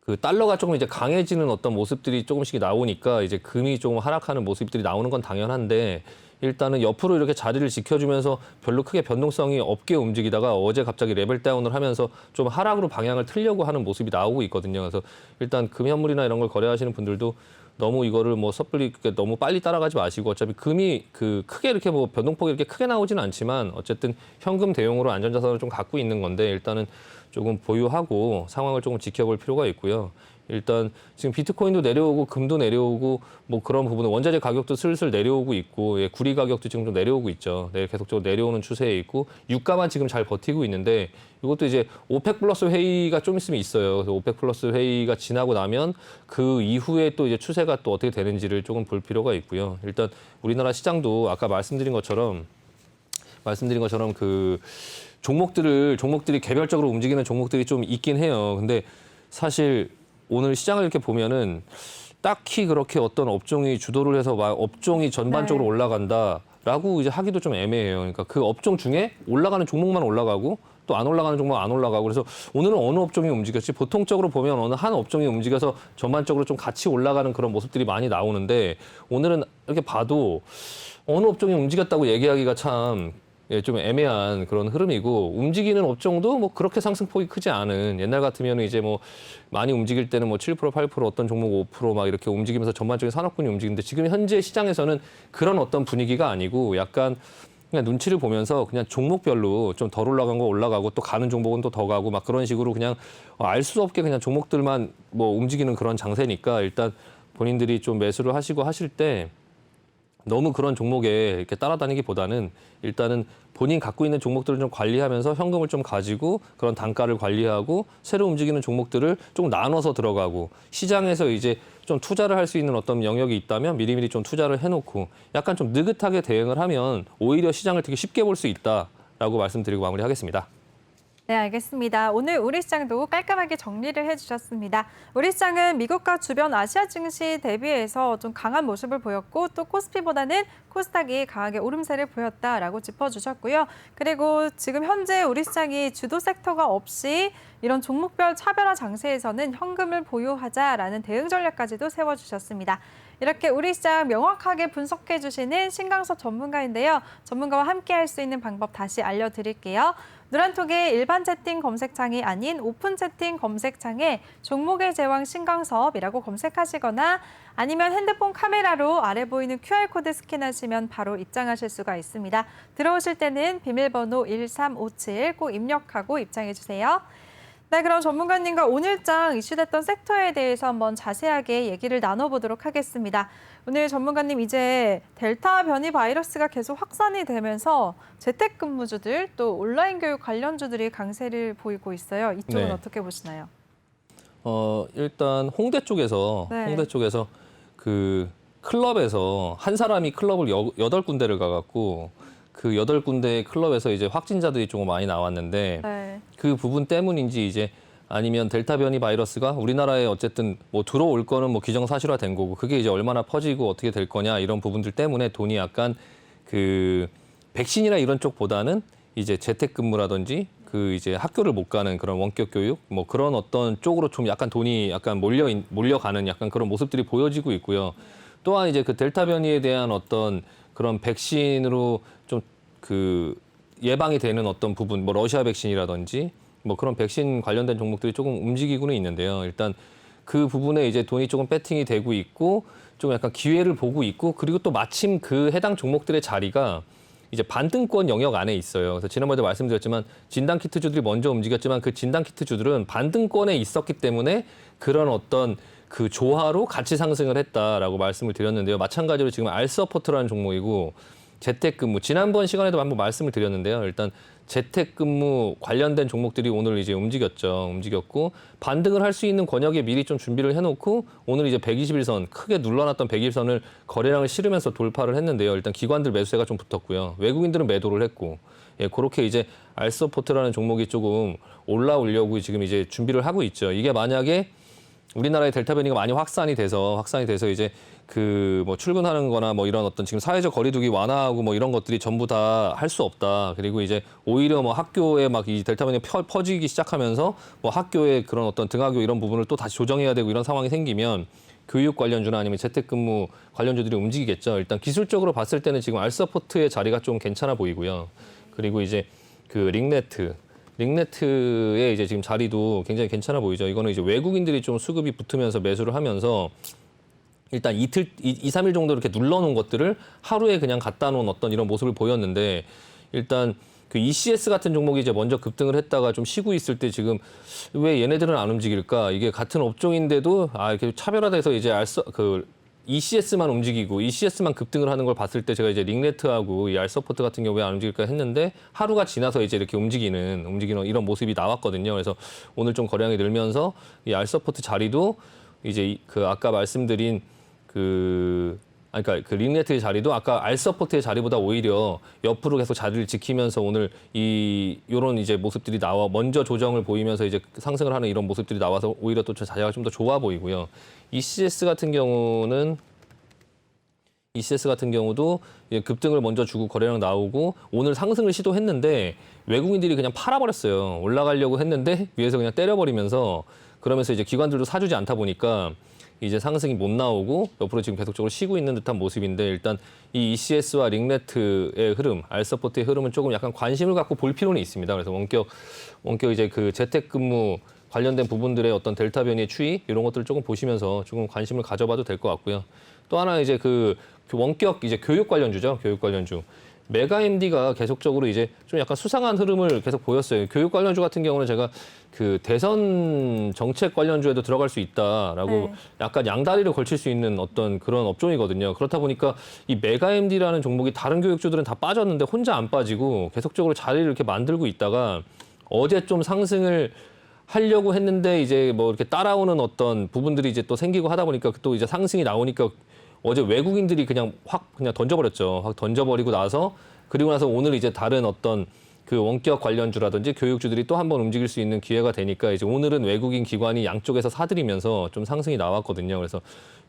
그 달러가 조금 이제 강해지는 어떤 모습들이 조금씩 나오니까 이제 금이 조금 하락하는 모습들이 나오는 건 당연한데 일단은 옆으로 이렇게 자리를 지켜주면서 별로 크게 변동성이 없게 움직이다가 어제 갑자기 레벨 다운을 하면서 좀 하락으로 방향을 틀려고 하는 모습이 나오고 있거든요. 그래서 일단 금 현물이나 이런 걸 거래하시는 분들도 너무 이거를 뭐 섣불리 너무 빨리 따라가지 마시고 어차피 금이 그 크게 이렇게 뭐 변동폭이 이렇게 크게 나오지는 않지만 어쨌든 현금 대용으로 안전자산을 좀 갖고 있는 건데 일단은 조금 보유하고 상황을 조금 지켜볼 필요가 있고요. 일단 지금 비트코인도 내려오고 금도 내려오고 뭐 그런 부분은 원자재 가격도 슬슬 내려오고 있고 구리 가격도 지금 좀 내려오고 있죠. 계속적으로 내려오는 추세에 있고 유가만 지금 잘 버티고 있는데 이것도 이제 오펙 플러스 회의가 좀 있으면 있어요. 그래서 오펙 플러스 회의가 지나고 나면 그 이후에 또 이제 추세가 또 어떻게 되는지를 조금 볼 필요가 있고요. 일단 우리나라 시장도 아까 말씀드린 것처럼 그 종목들이 개별적으로 움직이는 종목들이 좀 있긴 해요. 근데 사실 오늘 시장을 이렇게 보면은 딱히 그렇게 어떤 업종이 주도를 해서 막 업종이 전반적으로 올라간다라고 이제 하기도 좀 애매해요. 그러니까 그 업종 중에 올라가는 종목만 올라가고 또 안 올라가는 종목 안 올라가고 그래서 오늘은 어느 업종이 움직였지 보통적으로 보면 어느 한 업종이 움직여서 전반적으로 좀 같이 올라가는 그런 모습들이 많이 나오는데 오늘은 이렇게 봐도 어느 업종이 움직였다고 얘기하기가 참 좀 애매한 그런 흐름이고 움직이는 업종도 뭐 그렇게 상승폭이 크지 않은 옛날 같으면 이제 뭐 많이 움직일 때는 뭐 7%, 8% 어떤 종목 5% 막 이렇게 움직이면서 전반적인 산업군이 움직이는데 지금 현재 시장에서는 그런 어떤 분위기가 아니고 약간 그냥 눈치를 보면서 그냥 종목별로 좀 덜 올라간 거 올라가고 또 가는 종목은 또 더 가고 막 그런 식으로 그냥 알 수 없게 그냥 종목들만 뭐 움직이는 그런 장세니까 일단 본인들이 좀 매수를 하시고 하실 때 너무 그런 종목에 이렇게 따라다니기보다는 일단은 본인 갖고 있는 종목들을 좀 관리하면서 현금을 좀 가지고 그런 단가를 관리하고 새로 움직이는 종목들을 좀 나눠서 들어가고 시장에서 이제 좀 투자를 할 수 있는 어떤 영역이 있다면 미리미리 좀 투자를 해놓고 약간 좀 느긋하게 대응을 하면 오히려 시장을 되게 쉽게 볼 수 있다라고 말씀드리고 마무리하겠습니다. 네, 알겠습니다. 오늘 우리 시장도 깔끔하게 정리를 해주셨습니다. 우리 시장은 미국과 주변 아시아 증시 대비해서 좀 강한 모습을 보였고 또 코스피보다는 코스닥이 강하게 오름세를 보였다라고 짚어주셨고요. 그리고 지금 현재 우리 시장이 주도 섹터가 없이 이런 종목별 차별화 장세에서는 현금을 보유하자라는 대응 전략까지도 세워주셨습니다. 이렇게 우리 시장 명확하게 분석해 주시는 신강섭 전문가인데요. 전문가와 함께 할 수 있는 방법 다시 알려드릴게요. 누란톡의 일반 채팅 검색창이 아닌 오픈 채팅 검색창에 종목의 제왕 신강섭이라고 검색하시거나 아니면 핸드폰 카메라로 아래 보이는 QR코드 스캔하시면 바로 입장하실 수가 있습니다. 들어오실 때는 비밀번호 1357 꼭 입력하고 입장해 주세요. 네, 그럼 전문가님과 오늘장 이슈됐던 섹터에 대해서 한번 자세하게 얘기를 나눠보도록 하겠습니다. 오늘 전문가님 이제 델타 변이 바이러스가 계속 확산이 되면서 재택근무주들 또 온라인 교육 관련주들이 강세를 보이고 있어요. 이쪽은 네. 어떻게 보시나요? 일단 홍대 쪽에서 그 클럽에서 한 사람이 클럽을 8군데를 가갖고 그 8군데 클럽에서 이제 확진자들이 조금 많이 나왔는데 네. 그 부분 때문인지 이제 아니면 델타 변이 바이러스가 우리나라에 어쨌든 뭐 들어올 거는 뭐 기정사실화된 거고 그게 이제 얼마나 퍼지고 어떻게 될 거냐 이런 부분들 때문에 돈이 약간 그 백신이나 이런 쪽보다는 이제 재택근무라든지 그 이제 학교를 못 가는 그런 원격 교육 뭐 그런 어떤 쪽으로 좀 약간 돈이 약간 몰려가는 약간 그런 모습들이 보여지고 있고요. 또한 이제 그 델타 변이에 대한 어떤 그런 백신으로 좀 그 예방이 되는 어떤 부분, 뭐 러시아 백신이라든지 뭐 그런 백신 관련된 종목들이 조금 움직이고는 있는데요. 일단 그 부분에 이제 돈이 조금 배팅이 되고 있고 좀 약간 기회를 보고 있고 그리고 또 마침 그 해당 종목들의 자리가 이제 반등권 영역 안에 있어요. 그래서 지난번에도 말씀드렸지만 진단키트주들이 먼저 움직였지만 그 진단키트주들은 반등권에 있었기 때문에 그런 어떤 그 조화로 같이 상승을 했다라고 말씀을 드렸는데요. 마찬가지로 지금 알서포트라는 종목이고 재택근무 지난번 시간에도 한번 말씀을 드렸는데요. 일단 재택근무 관련된 종목들이 오늘 이제 움직였고 반등을 할 수 있는 권역에 미리 좀 준비를 해놓고 오늘 이제 121선 크게 눌러놨던 121선을 거래량을 실으면서 돌파를 했는데요. 일단 기관들 매수세가 좀 붙었고요. 외국인들은 매도를 했고 그렇게 이제 알서포트라는 종목이 조금 올라오려고 지금 이제 준비를 하고 있죠. 이게 만약에 우리나라의 델타 변이가 많이 확산이 돼서 이제 그 뭐 출근하는 거나 뭐 이런 어떤 지금 사회적 거리두기 완화하고 뭐 이런 것들이 전부 다 할 수 없다. 그리고 이제 오히려 뭐 학교에 막 이 델타 변이가 퍼지기 시작하면서 뭐 학교의 그런 어떤 등하교 이런 부분을 또 다시 조정해야 되고 이런 상황이 생기면 교육 관련주나 아니면 재택근무 관련주들이 움직이겠죠. 일단 기술적으로 봤을 때는 지금 알서포트의 자리가 좀 괜찮아 보이고요. 그리고 이제 그 링네트의 이제 지금 자리도 굉장히 괜찮아 보이죠. 이거는 이제 외국인들이 좀 수급이 붙으면서 매수를 하면서 일단 2, 3일 정도 이렇게 눌러놓은 것들을 하루에 그냥 갖다 놓은 어떤 이런 모습을 보였는데 일단 그 ECS 같은 종목이 이제 먼저 급등을 했다가 좀 쉬고 있을 때 지금 왜 얘네들은 안 움직일까? 이게 같은 업종인데도 이렇게 차별화돼서 이제 ECS만 움직이고 ECS만 급등을 하는 걸 봤을 때 제가 이제 링네트하고 이 알서포트 같은 경우에 안 움직일까 했는데 하루가 지나서 이제 이렇게 움직이는 이런 모습이 나왔거든요. 그래서 오늘 좀 거래량이 늘면서 이 알서포트 자리도 이제 그 아까 말씀드린 그러니까 그 링네트의 자리도 아까 알서포트의 자리보다 오히려 옆으로 계속 자리를 지키면서 오늘 이런 이제 모습들이 먼저 조정을 보이면서 이제 상승을 하는 이런 모습들이 나와서 오히려 또 자리가 좀 더 좋아 보이고요. ECS 같은 경우도 급등을 먼저 주고 거래량 나오고 오늘 상승을 시도했는데 외국인들이 그냥 팔아버렸어요. 올라가려고 했는데 위에서 그냥 때려버리면서 그러면서 이제 기관들도 사주지 않다 보니까 이제 상승이 못 나오고 옆으로 지금 계속적으로 쉬고 있는 듯한 모습인데 일단 이 ECS와 링네트의 흐름, 알서포트의 흐름은 조금 약간 관심을 갖고 볼 필요는 있습니다. 그래서 원격 이제 그 재택근무 관련된 부분들의 어떤 델타 변이의 추이 이런 것들을 조금 보시면서 조금 관심을 가져봐도 될 것 같고요. 또 하나 이제 그 원격 이제 교육 관련주죠. 교육 관련주. 메가MD가 계속적으로 이제 좀 약간 수상한 흐름을 계속 보였어요. 교육 관련주 같은 경우는 제가 그 대선 정책 관련주에도 들어갈 수 있다라고 약간 양다리를 걸칠 수 있는 어떤 그런 업종이거든요. 그렇다 보니까 이 메가MD라는 종목이 다른 교육주들은 다 빠졌는데 혼자 안 빠지고 계속적으로 자리를 이렇게 만들고 있다가 어제 좀 상승을 하려고 했는데 이제 뭐 이렇게 따라오는 어떤 부분들이 이제 또 생기고 하다 보니까 또 이제 상승이 나오니까 어제 외국인들이 그냥 확 던져버렸죠. 확 던져버리고 나서 그리고 나서 오늘 이제 다른 어떤 그 원격 관련주라든지 교육주들이 또 한 번 움직일 수 있는 기회가 되니까 이제 오늘은 외국인 기관이 양쪽에서 사들이면서 좀 상승이 나왔거든요. 그래서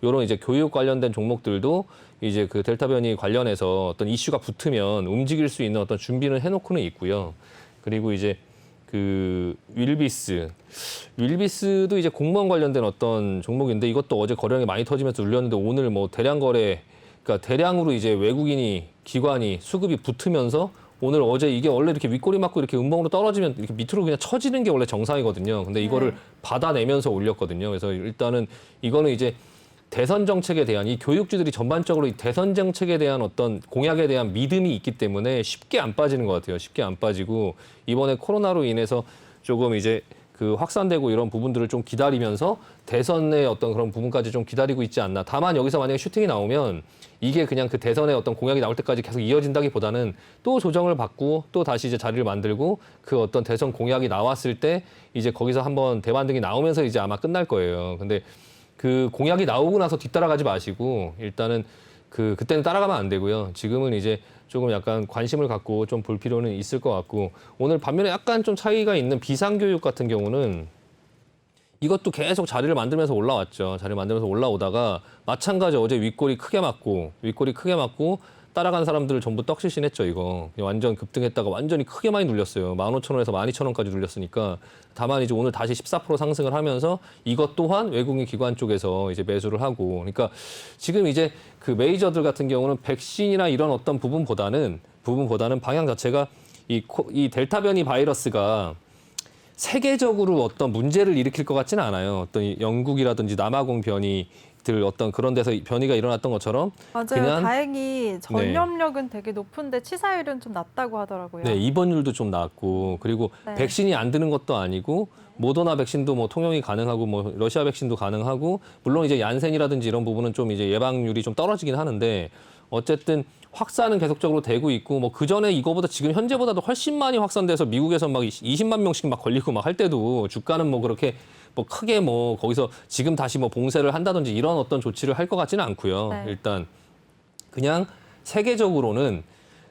이런 이제 교육 관련된 종목들도 이제 그 델타 변이 관련해서 어떤 이슈가 붙으면 움직일 수 있는 어떤 준비는 해놓고는 있고요. 그리고 이제 그 윌비스도 이제 공무원 관련된 어떤 종목인데 이것도 어제 거래량이 많이 터지면서 눌렸는데 오늘 뭐 대량 거래, 그러니까 대량으로 이제 외국인이 기관이 수급이 붙으면서 오늘 어제 이게 원래 이렇게 윗꼬리 맞고 이렇게 음봉으로 떨어지면 이렇게 밑으로 그냥 쳐지는 게 원래 정상이거든요. 근데 이거를 받아내면서 올렸거든요. 그래서 일단은 이거는 이제 대선 정책에 대한 이 교육주들이 전반적으로 이 대선 정책에 대한 어떤 공약에 대한 믿음이 있기 때문에 쉽게 안 빠지는 것 같아요. 쉽게 안 빠지고 이번에 코로나로 인해서 조금 이제 그 확산되고 이런 부분들을 좀 기다리면서 대선의 어떤 그런 부분까지 좀 기다리고 있지 않나. 다만 여기서 만약에 슈팅이 나오면 이게 그냥 그 대선의 어떤 공약이 나올 때까지 계속 이어진다기보다는 또 조정을 받고 또 다시 이제 자리를 만들고 그 어떤 대선 공약이 나왔을 때 이제 거기서 한번 대반등이 나오면서 이제 아마 끝날 거예요. 근데 그 공약이 나오고 나서 뒤따라가지 마시고 일단은 그때는 따라가면 안 되고요. 지금은 이제 조금 약간 관심을 갖고 좀 볼 필요는 있을 것 같고 오늘 반면에 약간 좀 차이가 있는 비상교육 같은 경우는 이것도 계속 자리를 만들면서 올라왔죠. 자리를 만들면서 올라오다가 마찬가지 어제 윗꼬리 크게 맞고 따라간 사람들을 전부 떡실신했죠. 이거 완전 급등했다가 완전히 크게 많이 눌렸어요. 15,000원에서 12,000원까지 눌렸으니까 다만 이제 오늘 다시 14% 상승을 하면서 이것 또한 외국인 기관 쪽에서 이제 매수를 하고 그러니까 지금 이제 그 메이저들 같은 경우는 백신이나 이런 어떤 부분보다는 방향 자체가 이 델타 변이 바이러스가 세계적으로 어떤 문제를 일으킬 것 같지는 않아요. 어떤 영국이라든지 남아공 변이들 어떤 그런 데서 변이가 일어났던 것처럼 맞아요. 그냥 다행히 전염력은 되게 높은데 치사율은 좀 낮다고 하더라고요. 네, 입원율도 좀 낮고 그리고 네. 백신이 안 드는 것도 아니고 모더나 백신도 뭐 통용이 가능하고 뭐 러시아 백신도 가능하고 물론 이제 얀센이라든지 이런 부분은 좀 이제 예방률이 좀 떨어지긴 하는데 어쨌든 확산은 계속적으로 되고 있고 뭐 그전에 이거보다 지금 현재보다도 훨씬 많이 확산돼서 미국에서 막 20만 명씩 막 걸리고 막 할 때도 주가는 뭐 그렇게 뭐 크게 뭐 거기서 지금 다시 뭐 봉쇄를 한다든지 이런 어떤 조치를 할 것 같지는 않고요. 네. 일단 그냥 세계적으로는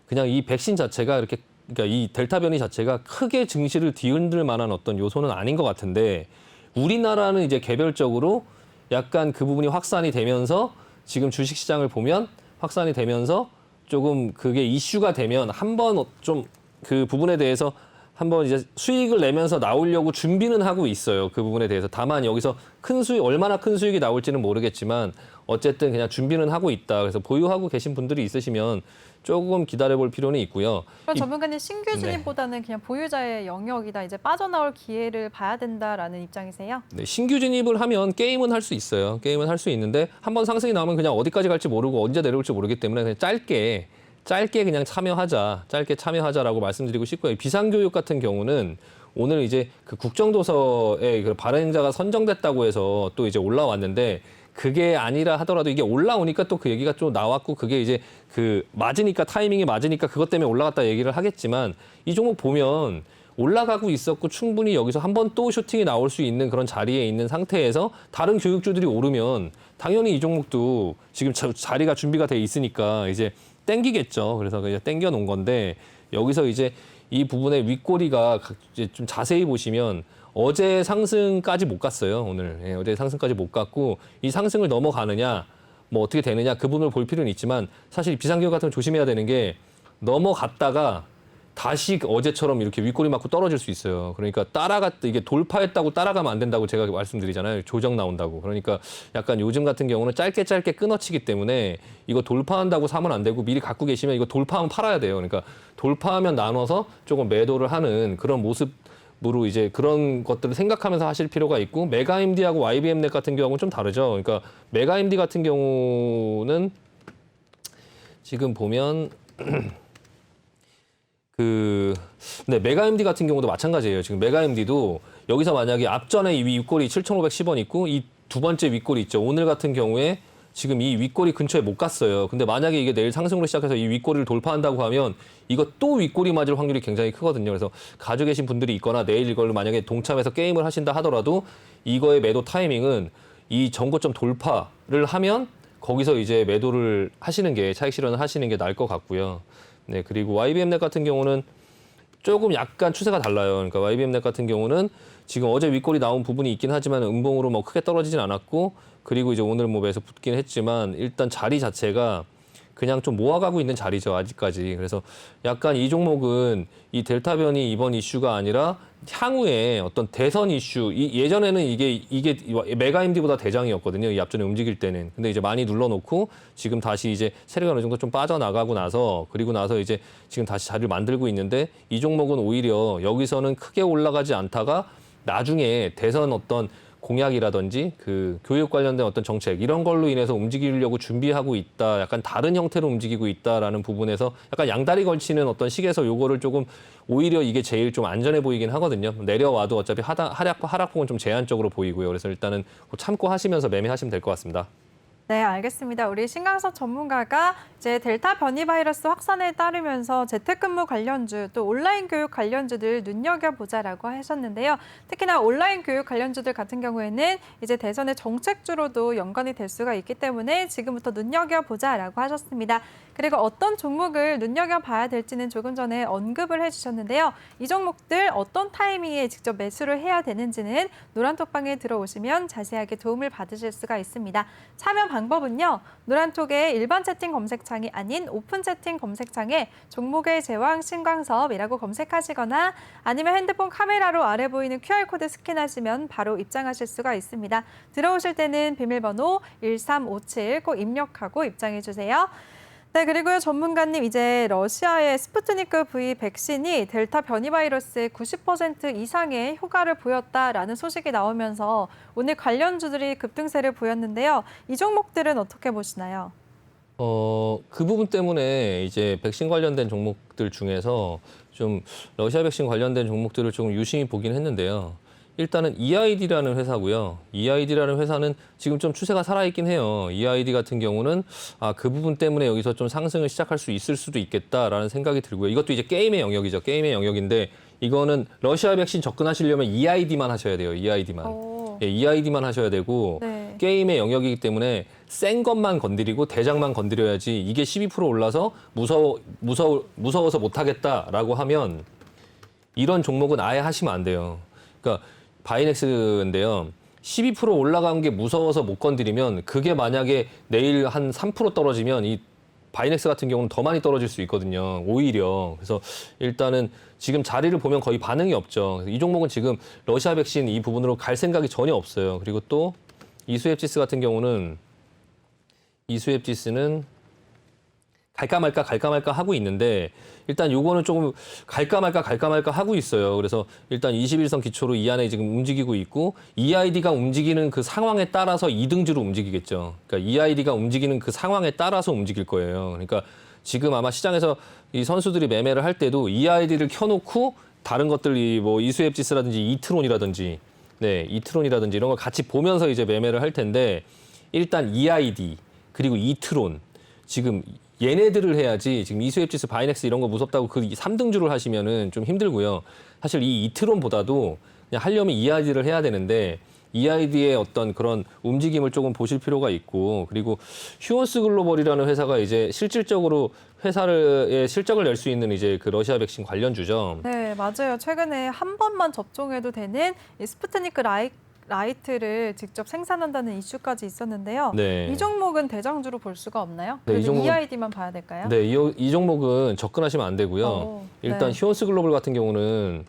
그냥 이 백신 자체가 이렇게 그러니까 이 델타 변이 자체가 크게 증시를 뒤흔들 만한 어떤 요소는 아닌 것 같은데 우리나라는 이제 개별적으로 약간 그 부분이 확산이 되면서 지금 주식시장을 보면 확산이 되면서 조금 그게 이슈가 되면 한번 좀 그 부분에 대해서 한번 이제 수익을 내면서 나오려고 준비는 하고 있어요. 그 부분에 대해서. 다만 여기서 큰 수익, 얼마나 큰 수익이 나올지는 모르겠지만 어쨌든 그냥 준비는 하고 있다. 그래서 보유하고 계신 분들이 있으시면 조금 기다려볼 필요는 있고요. 그럼 전문가님 신규 진입보다는 그냥 보유자의 영역이다. 이제 빠져나올 기회를 봐야 된다라는 입장이세요? 네, 신규 진입을 하면 게임은 할 수 있어요. 게임은 할 수 있는데 한번 상승이 나오면 그냥 어디까지 갈지 모르고 언제 내려올지 모르기 때문에 그냥 짧게 그냥 짧게 참여하자라고 말씀드리고 싶고요. 비상교육 같은 경우는 오늘 이제 그 국정도서에 그 발행자가 선정됐다고 해서 또 이제 올라왔는데 그게 아니라 하더라도 이게 올라오니까 또 그 얘기가 좀 나왔고 그게 이제 그 맞으니까 타이밍이 맞으니까 그것 때문에 올라갔다 얘기를 하겠지만 이 종목 보면 올라가고 있었고 충분히 여기서 한번 또 슈팅이 나올 수 있는 그런 자리에 있는 상태에서 다른 교육주들이 오르면 당연히 이 종목도 지금 자리가 준비가 돼 있으니까 이제 땡기겠죠. 그래서 그냥 땡겨 놓은 건데 여기서 이제 이 부분의 윗꼬리가 이제 좀 자세히 보시면 어제 상승까지 못 갔어요. 오늘 어제 상승까지 못 갔고 이 상승을 넘어가느냐 뭐 어떻게 되느냐 그 부분을 볼 필요는 있지만 사실 비상기업 같은 거 조심해야 되는 게 넘어갔다가 다시 어제처럼 이렇게 윗꼬리 맞고 떨어질 수 있어요. 그러니까 이게 돌파했다고 따라가면 안 된다고 제가 말씀드리잖아요. 조정 나온다고. 그러니까 약간 요즘 같은 경우는 짧게 끊어치기 때문에 이거 돌파한다고 사면 안 되고 미리 갖고 계시면 이거 돌파하면 팔아야 돼요. 그러니까 돌파하면 나눠서 조금 매도를 하는 그런 모습으로 이제 그런 것들을 생각하면서 하실 필요가 있고 메가임디하고 YBM넷 같은 경우는 좀 다르죠. 그러니까 메가임디 같은 경우는 지금 보면 메가임디 같은 경우도 마찬가지예요. 지금 메가임디도 여기서 만약에 앞전에 이 윗꼬리 7,510원 있고 이 두 번째 윗꼬리 있죠. 오늘 같은 경우에 지금 이 윗꼬리 근처에 못 갔어요. 근데 만약에 이게 내일 상승으로 시작해서 이 윗꼬리를 돌파한다고 하면 이거 또 윗꼬리 맞을 확률이 굉장히 크거든요. 그래서 가지고 계신 분들이 있거나 내일 이걸로 만약에 동참해서 게임을 하신다 하더라도 이거의 매도 타이밍은 이 전고점 돌파를 하면 거기서 이제 매도를 하시는 게 차익 실현을 하시는 게 나을 것 같고요. 네, 그리고 YBM넷 같은 경우는 조금 약간 추세가 달라요. 그러니까 YBM넷 같은 경우는 지금 어제 윗골이 나온 부분이 있긴 하지만 음봉으로 뭐 크게 떨어지진 않았고 그리고 이제 오늘 뭐 매수 붙긴 했지만 일단 자리 자체가 그냥 좀 모아가고 있는 자리죠, 아직까지. 그래서 약간 이 종목은 이 델타 변이 이번 이슈가 아니라 향후에 어떤 대선 이슈, 예전에는 이게 메가임디보다 대장이었거든요. 이 앞전에 움직일 때는. 근데 이제 많이 눌러놓고 지금 다시 이제 세력이 어느 정도 좀 빠져나가고 나서 그리고 나서 이제 지금 다시 자리를 만들고 있는데 이 종목은 오히려 여기서는 크게 올라가지 않다가 나중에 대선 어떤 공약이라든지 그 교육 관련된 어떤 정책 이런 걸로 인해서 움직이려고 준비하고 있다. 약간 다른 형태로 움직이고 있다라는 부분에서 약간 양다리 걸치는 어떤 식에서 요거를 조금 오히려 이게 제일 좀 안전해 보이긴 하거든요. 내려와도 어차피 하락폭은 좀 제한적으로 보이고요. 그래서 일단은 참고 하시면서 매매하시면 될 것 같습니다. 네, 알겠습니다. 우리 신강석 전문가가 이제 델타 변이 바이러스 확산에 따르면서 재택근무 관련주 또 온라인 교육 관련주들 눈여겨보자라고 하셨는데요. 특히나 온라인 교육 관련주들 같은 경우에는 이제 대선의 정책주로도 연관이 될 수가 있기 때문에 지금부터 눈여겨보자라고 하셨습니다. 그리고 어떤 종목을 눈여겨봐야 될지는 조금 전에 언급을 해주셨는데요. 이 종목들 어떤 타이밍에 직접 매수를 해야 되는지는 노란톡방에 들어오시면 자세하게 도움을 받으실 수가 있습니다. 참여 방법은요. 노란톡의 일반 채팅 검색창이 아닌 오픈 채팅 검색창에 종목의 제왕 신광섭이라고 검색하시거나 아니면 핸드폰 카메라로 아래 보이는 QR코드 스캔하시면 바로 입장하실 수가 있습니다. 들어오실 때는 비밀번호 1357 꼭 입력하고 입장해 주세요. 네, 그리고요, 전문가님, 이제 러시아의 스푸트니크 V 백신이 델타 변이 바이러스의 90% 이상의 효과를 보였다라는 소식이 나오면서 오늘 관련주들이 급등세를 보였는데요. 이 종목들은 어떻게 보시나요? 그 부분 때문에 이제 백신 관련된 종목들 중에서 좀 러시아 백신 관련된 종목들을 조금 유심히 보긴 했는데요. 일단은 EID라는 회사고요. EID라는 회사는 지금 좀 추세가 살아있긴 해요. EID 같은 경우는 그 부분 때문에 여기서 좀 상승을 시작할 수 있을 수도 있겠다라는 생각이 들고요. 이것도 이제 게임의 영역이죠. 게임의 영역인데 이거는 러시아 백신 접근하시려면 EID만 하셔야 돼요. EID만. 예, EID만 하셔야 되고 네. 게임의 영역이기 때문에 센 것만 건드리고 대장만 건드려야지 이게 12% 올라서 무서워서 못하겠다라고 하면 이런 종목은 아예 하시면 안 돼요. 그러니까 바이넥스인데요. 12% 올라간 게 무서워서 못 건드리면 그게 만약에 내일 한 3% 떨어지면 이 바이넥스 같은 경우는 더 많이 떨어질 수 있거든요. 오히려. 그래서 일단은 지금 자리를 보면 거의 반응이 없죠. 이 종목은 지금 러시아 백신 이 부분으로 갈 생각이 전혀 없어요. 그리고 또 이수앱지스 같은 경우는 이수앱지스는 갈까 말까 하고 있는데 일단 요거는 조금 갈까 말까 하고 있어요. 그래서 일단 21선 기초로 이 안에 지금 움직이고 있고 EID가 움직이는 그 상황에 따라서 이등주로 움직이겠죠. 그러니까 EID가 움직이는 그 상황에 따라서 움직일 거예요. 그러니까 지금 아마 시장에서 이 선수들이 매매를 할 때도 EID를 켜놓고 다른 것들이 뭐 이수앱지스라든지 이트론이라든지 이트론이라든지 이런 걸 같이 보면서 이제 매매를 할 텐데 일단 EID 그리고 이트론 지금 얘네들을 해야지 지금 이수앱지스 바이넥스 이런 거 무섭다고 그 3등주를 하시면은 좀 힘들고요. 사실 이 이트론보다도 그냥 하려면 EID를 해야 되는데 EID의 어떤 그런 움직임을 조금 보실 필요가 있고 그리고 휴원스 글로벌이라는 회사가 이제 실질적으로 회사의 실적을 낼 수 있는 이제 그 러시아 백신 관련주죠. 네, 맞아요. 최근에 한 번만 접종해도 되는 이 스푸트니크 라이트를 직접 생산한다는 이슈까지 있었는데요. 네. 이 종목은 대장주로 볼 수가 없나요? 네, 이 그래도 종목은- EID만 봐야 될까요? 네, 이 종목은 접근하시면 안 되고요. 일단 네. 휴원스 글로벌 같은 경우는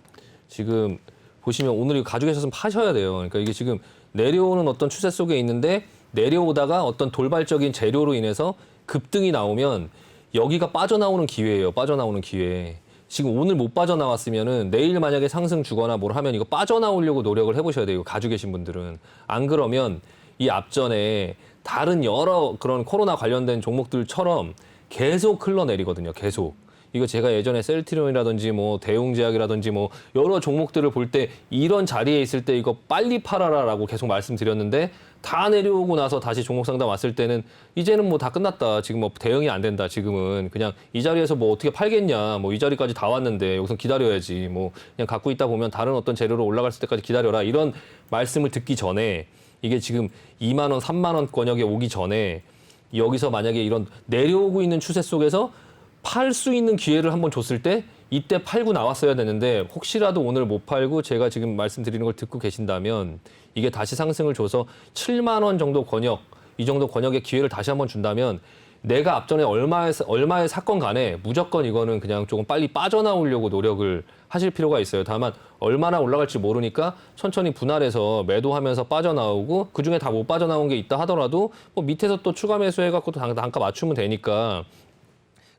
지금 보시면 오늘 이거 가지고 계셨으면 파셔야 돼요. 그러니까 이게 지금 내려오는 어떤 추세 속에 있는데 내려오다가 어떤 돌발적인 재료로 인해서 급등이 나오면 여기가 빠져나오는 기회예요. 빠져나오는 기회. 지금 오늘 못 빠져나왔으면은 내일 만약에 상승 주거나 뭘 하면 이거 빠져나오려고 노력을 해보셔야 돼요. 가지고 계신 분들은. 안 그러면 이 앞전에 다른 여러 그런 코로나 관련된 종목들처럼 계속 흘러내리거든요. 계속. 이거 제가 예전에 셀트리온이라든지 뭐 대웅제약이라든지 뭐 여러 종목들을 볼 때 이런 자리에 있을 때 이거 빨리 팔아라라고 계속 말씀드렸는데 다 내려오고 나서 다시 종목 상담 왔을 때는 이제는 뭐 다 끝났다. 지금 뭐 대응이 안 된다. 지금은 그냥 이 자리에서 뭐 어떻게 팔겠냐. 뭐 이 자리까지 다 왔는데 여기서 기다려야지. 뭐 그냥 갖고 있다 보면 다른 어떤 재료로 올라갈 때까지 기다려라. 이런 말씀을 듣기 전에 이게 지금 2만 원, 3만 원 권역에 오기 전에 여기서 만약에 이런 내려오고 있는 추세 속에서 팔 수 있는 기회를 한번 줬을 때 이때 팔고 나왔어야 되는데 혹시라도 오늘 못 팔고 제가 지금 말씀드리는 걸 듣고 계신다면 이게 다시 상승을 줘서 7만 원 정도 권역, 이 정도 권역의 기회를 다시 한번 준다면 내가 앞전에 얼마의 사건 간에 무조건 이거는 그냥 조금 빨리 빠져나오려고 노력을 하실 필요가 있어요. 다만 얼마나 올라갈지 모르니까 천천히 분할해서 매도하면서 빠져나오고 그중에 다 못 빠져나온 게 있다 하더라도 뭐 밑에서 또 추가 매수해갖고 또 단가 맞추면 되니까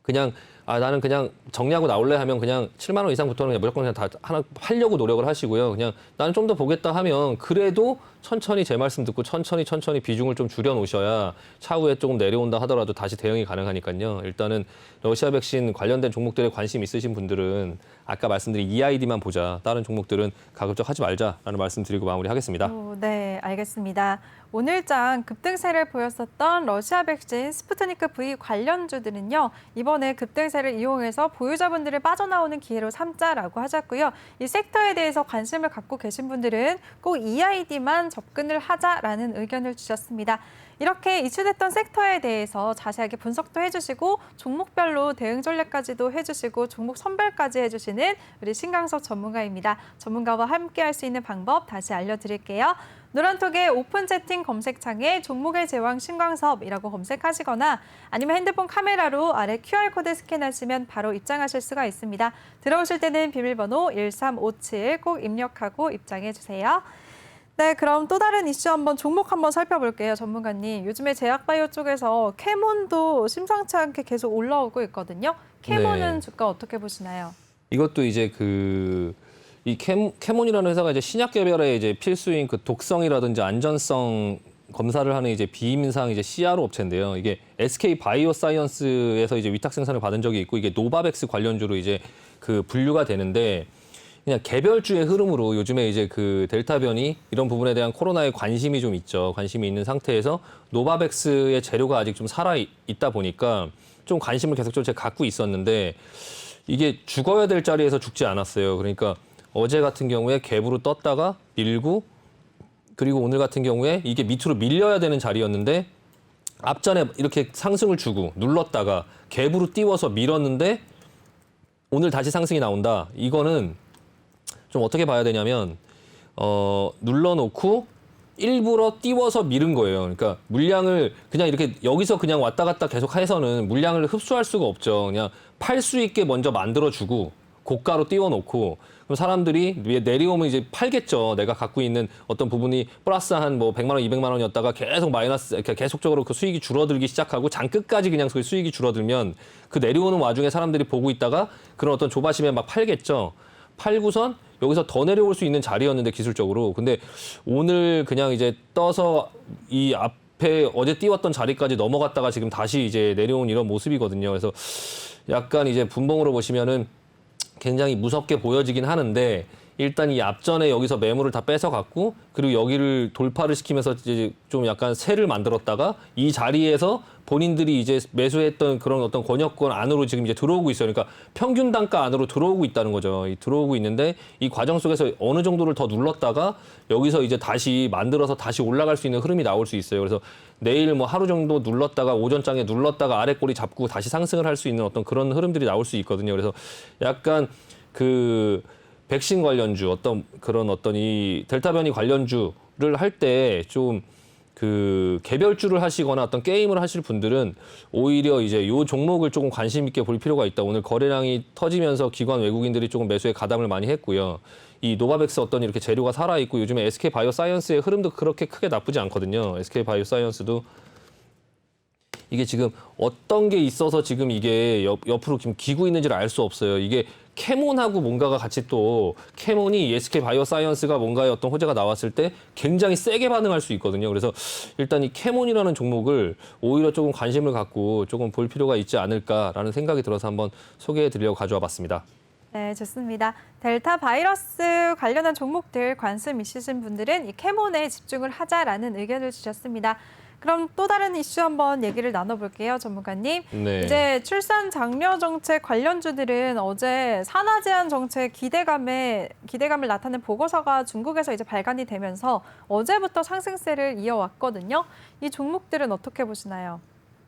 그냥 나는 그냥 정리하고 나올래 하면 그냥 7만 원 이상부터는 그냥 무조건 그냥 다 하나 팔려고 노력을 하시고요. 그냥 나는 좀 더 보겠다 하면 그래도 천천히 제 말씀 듣고 천천히 비중을 좀 줄여 놓으셔야 차후에 조금 내려온다 하더라도 다시 대응이 가능하니까요. 일단은 러시아 백신 관련된 종목들에 관심 있으신 분들은 아까 말씀드린 EID만 보자. 다른 종목들은 가급적 하지 말자라는 말씀 드리고 마무리하겠습니다. 네, 알겠습니다. 오늘장 급등세를 보였었던 러시아 백신 스푸트니크 V 관련주들은요. 이번에 급등세를 이용해서 보유자분들을 빠져나오는 기회로 삼자라고 하셨고요. 이 섹터에 대해서 관심을 갖고 계신 분들은 꼭 EID만 접근을 하자라는 의견을 주셨습니다. 이렇게 이슈됐던 섹터에 대해서 자세하게 분석도 해주시고 종목별로 대응 전략까지도 해주시고 종목 선별까지 해주시는 우리 신강석 전문가입니다. 전문가와 함께 할 수 있는 방법 다시 알려드릴게요. 노란톡의 오픈 채팅 검색창에 종목의 제왕 신광섭이라고 검색하시거나 아니면 핸드폰 카메라로 아래 QR코드 스캔하시면 바로 입장하실 수가 있습니다. 들어오실 때는 비밀번호 1357 꼭 입력하고 입장해 주세요. 네, 그럼 또 다른 이슈 한번 종목 한번 살펴볼게요, 전문가님. 요즘에 제약바이오 쪽에서 캐몬도 심상치 않게 계속 올라오고 있거든요. 캐몬은 네. 주가 어떻게 보시나요? 이것도 이제 이 캐몬이라는 회사가 이제 신약 개발에 이제 필수인 그 독성이라든지 안전성 검사를 하는 이제 비임상 이제 CRO 업체인데요. 이게 SK 바이오사이언스에서 이제 위탁 생산을 받은 적이 있고 이게 노바백스 관련주로 이제 그 분류가 되는데 그냥 개별주의 흐름으로 요즘에 이제 그 델타 변이 이런 부분에 대한 코로나에 관심이 좀 있죠. 관심이 있는 상태에서 노바백스의 재료가 아직 좀 살아 있다 보니까 좀 관심을 계속적으로 제가 갖고 있었는데 이게 죽어야 될 자리에서 죽지 않았어요. 그러니까 어제 같은 경우에 갭으로 떴다가 밀고 그리고 오늘 같은 경우에 이게 밑으로 밀려야 되는 자리였는데 앞전에 이렇게 상승을 주고 눌렀다가 갭으로 띄워서 밀었는데 오늘 다시 상승이 나온다. 이거는 좀 어떻게 봐야 되냐면 눌러놓고 일부러 띄워서 밀은 거예요. 그러니까 물량을 그냥 이렇게 여기서 그냥 왔다 갔다 계속 해서는 물량을 흡수할 수가 없죠. 그냥 팔 수 있게 먼저 만들어주고 고가로 띄워놓고 그럼 사람들이 내려오면 이제 팔겠죠. 내가 갖고 있는 어떤 부분이 플러스 한 뭐 100만 원, 200만 원이었다가 계속 마이너스, 계속적으로 그 수익이 줄어들기 시작하고 장 끝까지 그냥 그 수익이 줄어들면 그 내려오는 와중에 사람들이 보고 있다가 그런 어떤 조바심에 막 팔겠죠. 팔고선 여기서 더 내려올 수 있는 자리였는데 기술적으로. 근데 오늘 그냥 이제 떠서 이 앞에 어제 띄웠던 자리까지 넘어갔다가 지금 다시 이제 내려온 이런 모습이거든요. 그래서 약간 이제 분봉으로 보시면은 굉장히 무섭게 보여지긴 하는데 일단 이 앞전에 여기서 매물을 다 뺏어갔고 그리고 여기를 돌파를 시키면서 이제 좀 약간 새를 만들었다가 이 자리에서 본인들이 이제 매수했던 그런 어떤 권역권 안으로 지금 이제 들어오고 있어요. 그러니까 평균 단가 안으로 들어오고 있다는 거죠. 들어오고 있는데 이 과정 속에서 어느 정도를 더 눌렀다가 여기서 이제 다시 만들어서 다시 올라갈 수 있는 흐름이 나올 수 있어요. 그래서 내일 뭐 하루 정도 눌렀다가 오전장에 눌렀다가 아래 꼬리 잡고 다시 상승을 할 수 있는 어떤 그런 흐름들이 나올 수 있거든요. 그래서 약간 그 백신 관련주 어떤 이 델타 변이 관련주를 할 때 좀 그 개별주를 하시거나 어떤 게임을 하실 분들은 오히려 이제 요 종목을 조금 관심 있게 볼 필요가 있다. 오늘 거래량이 터지면서 기관 외국인들이 조금 매수에 가담을 많이 했고요. 이 노바백스 어떤 이렇게 재료가 살아 있고 요즘에 SK 바이오사이언스의 흐름도 그렇게 크게 나쁘지 않거든요. SK 바이오사이언스도 이게 지금 어떤 게 있어서 지금 이게 옆으로 지금 기고 있는지를 알 수 없어요. 이게 캐몬하고 뭔가가 같이 또 캐몬이 SK 바이오사이언스가 뭔가의 어떤 호재가 나왔을 때 굉장히 세게 반응할 수 있거든요. 그래서 일단 이 캐몬이라는 종목을 오히려 조금 관심을 갖고 조금 볼 필요가 있지 않을까라는 생각이 들어서 한번 소개해 드리려고 가져와 봤습니다. 네, 좋습니다. 델타 바이러스 관련한 종목들 관심 있으신 분들은 이 캐몬에 집중을 하자라는 의견을 주셨습니다. 그럼 또 다른 이슈 한번 얘기를 나눠볼게요, 전문가님. 네. 이제 출산 장려 정책 관련주들은 어제 산하 제한 정책 기대감을 나타낸 보고서가 중국에서 이제 발간이 되면서 어제부터 상승세를 이어왔거든요. 이 종목들은 어떻게 보시나요?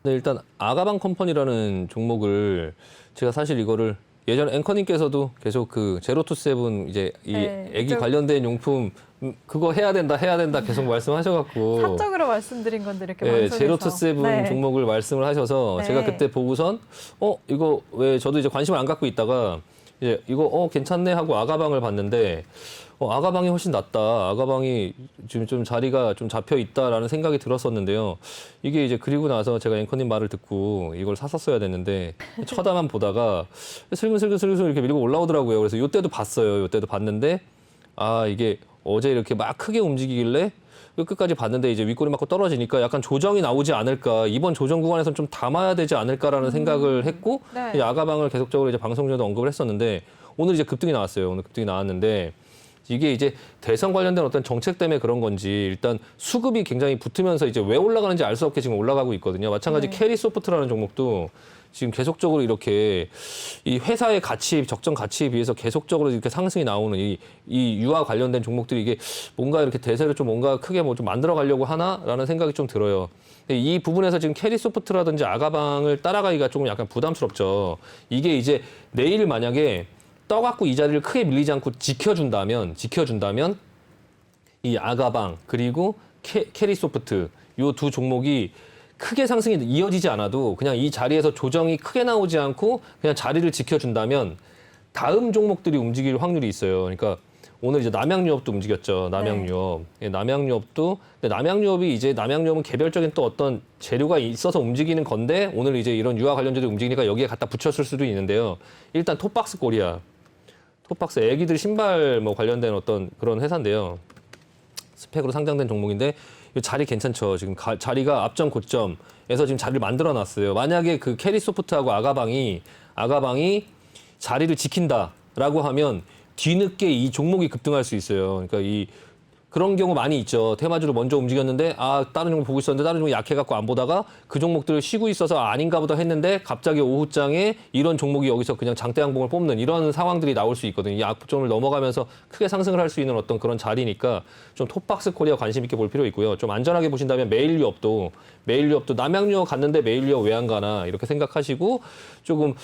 네, 일단 아가방 컴퍼니라는 종목을 제가 사실 이거를 예전에 앵커님께서도 계속 그 제로 투 세븐 이제 이 네, 애기 관련된 용품 그거 해야 된다 계속 말씀하셔갖고 사적으로 말씀드린 건데 이렇게 네, 방송에서. 제로 투 세븐 네. 종목을 말씀을 하셔서 네. 제가 그때 보고선 이거 왜 저도 이제 관심을 안 갖고 있다가 이제 이거 괜찮네 하고 아가방을 봤는데 아가방이 훨씬 낫다. 아가방이 지금 좀 자리가 좀 잡혀 있다라는 생각이 들었었는데요. 이게 이제 그리고 나서 제가 앵커님 말을 듣고 이걸 샀었어야 됐는데 쳐다만 보다가 슬슬슬슬 이렇게 밀고 올라오더라고요. 그래서 이때도 봤어요. 이때도 봤는데 이게 어제 이렇게 막 크게 움직이길래 끝까지 봤는데 이제 윗골이 맞고 떨어지니까 약간 조정이 나오지 않을까, 이번 조정 구간에서는 좀 담아야 되지 않을까라는 생각을 했고 네. 이제 아가방을 계속적으로 이제 방송 중에도 언급을 했었는데 오늘 이제 급등이 나왔어요. 오늘 급등이 나왔는데 이게 이제 대선 관련된 어떤 정책 때문에 그런 건지 일단 수급이 굉장히 붙으면서 이제 왜 올라가는지 알 수 없게 지금 올라가고 있거든요. 마찬가지 네. 캐리소프트라는 종목도 지금 계속적으로 이렇게 이 회사의 가치, 적정 가치에 비해서 계속적으로 이렇게 상승이 나오는 이 유아 관련된 종목들이 이게 뭔가 이렇게 대세를 좀 뭔가 크게 뭐 좀 만들어 가려고 하나라는 생각이 좀 들어요. 근데 이 부분에서 지금 캐리소프트라든지 아가방을 따라가기가 조금 약간 부담스럽죠. 이게 이제 내일 만약에 떠갖고 이 자리를 크게 밀리지 않고 지켜준다면 이 아가방 그리고 캐리소프트 요 두 종목이 크게 상승이 이어지지 않아도 그냥 이 자리에서 조정이 크게 나오지 않고 그냥 자리를 지켜준다면 다음 종목들이 움직일 확률이 있어요. 그러니까 오늘 이제 남양유업도 움직였죠. 남양유업. 예, 남양유업도 근데 남양유업은 개별적인 또 어떤 재료가 있어서 움직이는 건데 오늘 이제 이런 유아 관련주들이 움직이니까 여기에 갖다 붙였을 수도 있는데요. 일단 톱박스 코리아. 톱박스 애기들 신발 뭐 관련된 어떤 그런 회사인데요. 스펙으로 상장된 종목인데 이 자리 괜찮죠. 지금 자리가 앞전 고점에서 지금 자리를 만들어 놨어요. 만약에 그 캐리소프트하고 아가방이 자리를 지킨다라고 하면 뒤늦게 이 종목이 급등할 수 있어요. 그러니까 그런 경우 많이 있죠. 테마주를 먼저 움직였는데 다른 종목 보고 있었는데 다른 종목이 약해갖고 안 보다가 그 종목들을 쉬고 있어서 아닌가 보다 했는데 갑자기 오후장에 이런 종목이 여기서 그냥 장대양봉을 뽑는 이런 상황들이 나올 수 있거든요. 이 악점을 넘어가면서 크게 상승을 할 수 있는 어떤 그런 자리니까 좀 톱박스 코리아 관심 있게 볼 필요 있고요. 좀 안전하게 보신다면 메일유업도 남양유업 갔는데 메일유업 왜 안 가나 이렇게 생각하시고 조금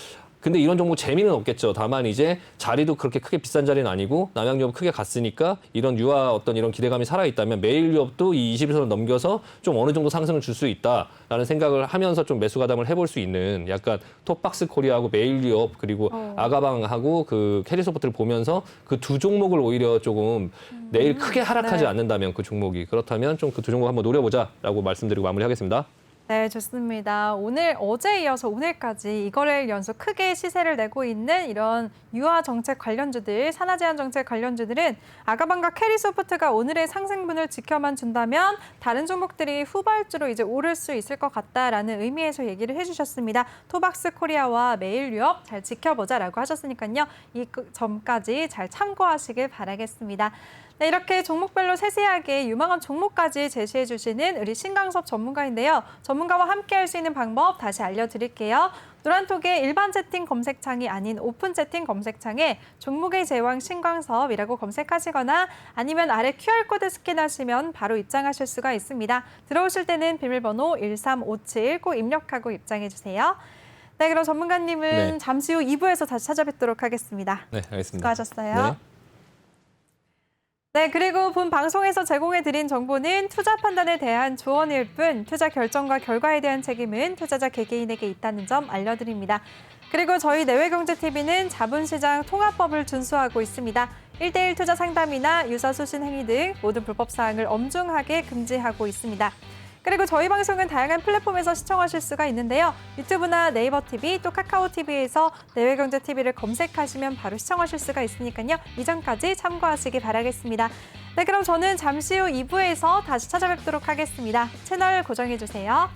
근데 이런 종목 재미는 없겠죠. 다만 이제 자리도 그렇게 크게 비싼 자리는 아니고 남양유업 크게 갔으니까 이런 유아 어떤 이런 기대감이 살아있다면 메일유업도 이 21선을 넘겨서 좀 어느 정도 상승을 줄 수 있다라는 생각을 하면서 좀 매수 가담을 해볼 수 있는 약간 톱박스 코리아하고 메일유업 그리고 아가방하고 그 캐리소프트를 보면서 그 두 종목을 오히려 조금 내일 크게 하락하지 않는다면 그 종목이 그렇다면 좀 그 두 종목 한번 노려보자라고 말씀드리고 마무리하겠습니다. 네, 좋습니다. 어제 이어서 오늘까지 이거를 연속 크게 시세를 내고 있는 이런 유아 정책 관련주들, 산하제한 정책 관련주들은 아가방과 캐리소프트가 오늘의 상승분을 지켜만 준다면 다른 종목들이 후발주로 이제 오를 수 있을 것 같다라는 의미에서 얘기를 해주셨습니다. 토박스 코리아와 메일유업 잘 지켜보자라고 하셨으니까요. 이 점까지 잘 참고하시길 바라겠습니다. 네, 이렇게 종목별로 세세하게 유망한 종목까지 제시해 주시는 우리 신강섭 전문가인데요. 전문가와 함께 할 수 있는 방법 다시 알려드릴게요. 노란톡의 일반 채팅 검색창이 아닌 오픈 채팅 검색창에 종목의 제왕 신강섭이라고 검색하시거나 아니면 아래 QR코드 스캔하시면 바로 입장하실 수가 있습니다. 들어오실 때는 비밀번호 1357 꼭 입력하고 입장해 주세요. 네, 그럼 전문가님은 잠시 후 2부에서 다시 찾아뵙도록 하겠습니다. 네, 알겠습니다. 수고하셨어요. 네. 네, 그리고 본 방송에서 제공해드린 정보는 투자 판단에 대한 조언일 뿐 투자 결정과 결과에 대한 책임은 투자자 개개인에게 있다는 점 알려드립니다. 그리고 저희 내외경제TV는 자본시장 통합법을 준수하고 있습니다. 1:1 투자 상담이나 유사 수신 행위 등 모든 불법 사항을 엄중하게 금지하고 있습니다. 그리고 저희 방송은 다양한 플랫폼에서 시청하실 수가 있는데요. 유튜브나 네이버 TV 또 카카오 TV에서 내외경제 TV를 검색하시면 바로 시청하실 수가 있으니까요. 이전까지 참고하시기 바라겠습니다. 네, 그럼 저는 잠시 후 2부에서 다시 찾아뵙도록 하겠습니다. 채널 고정해 주세요.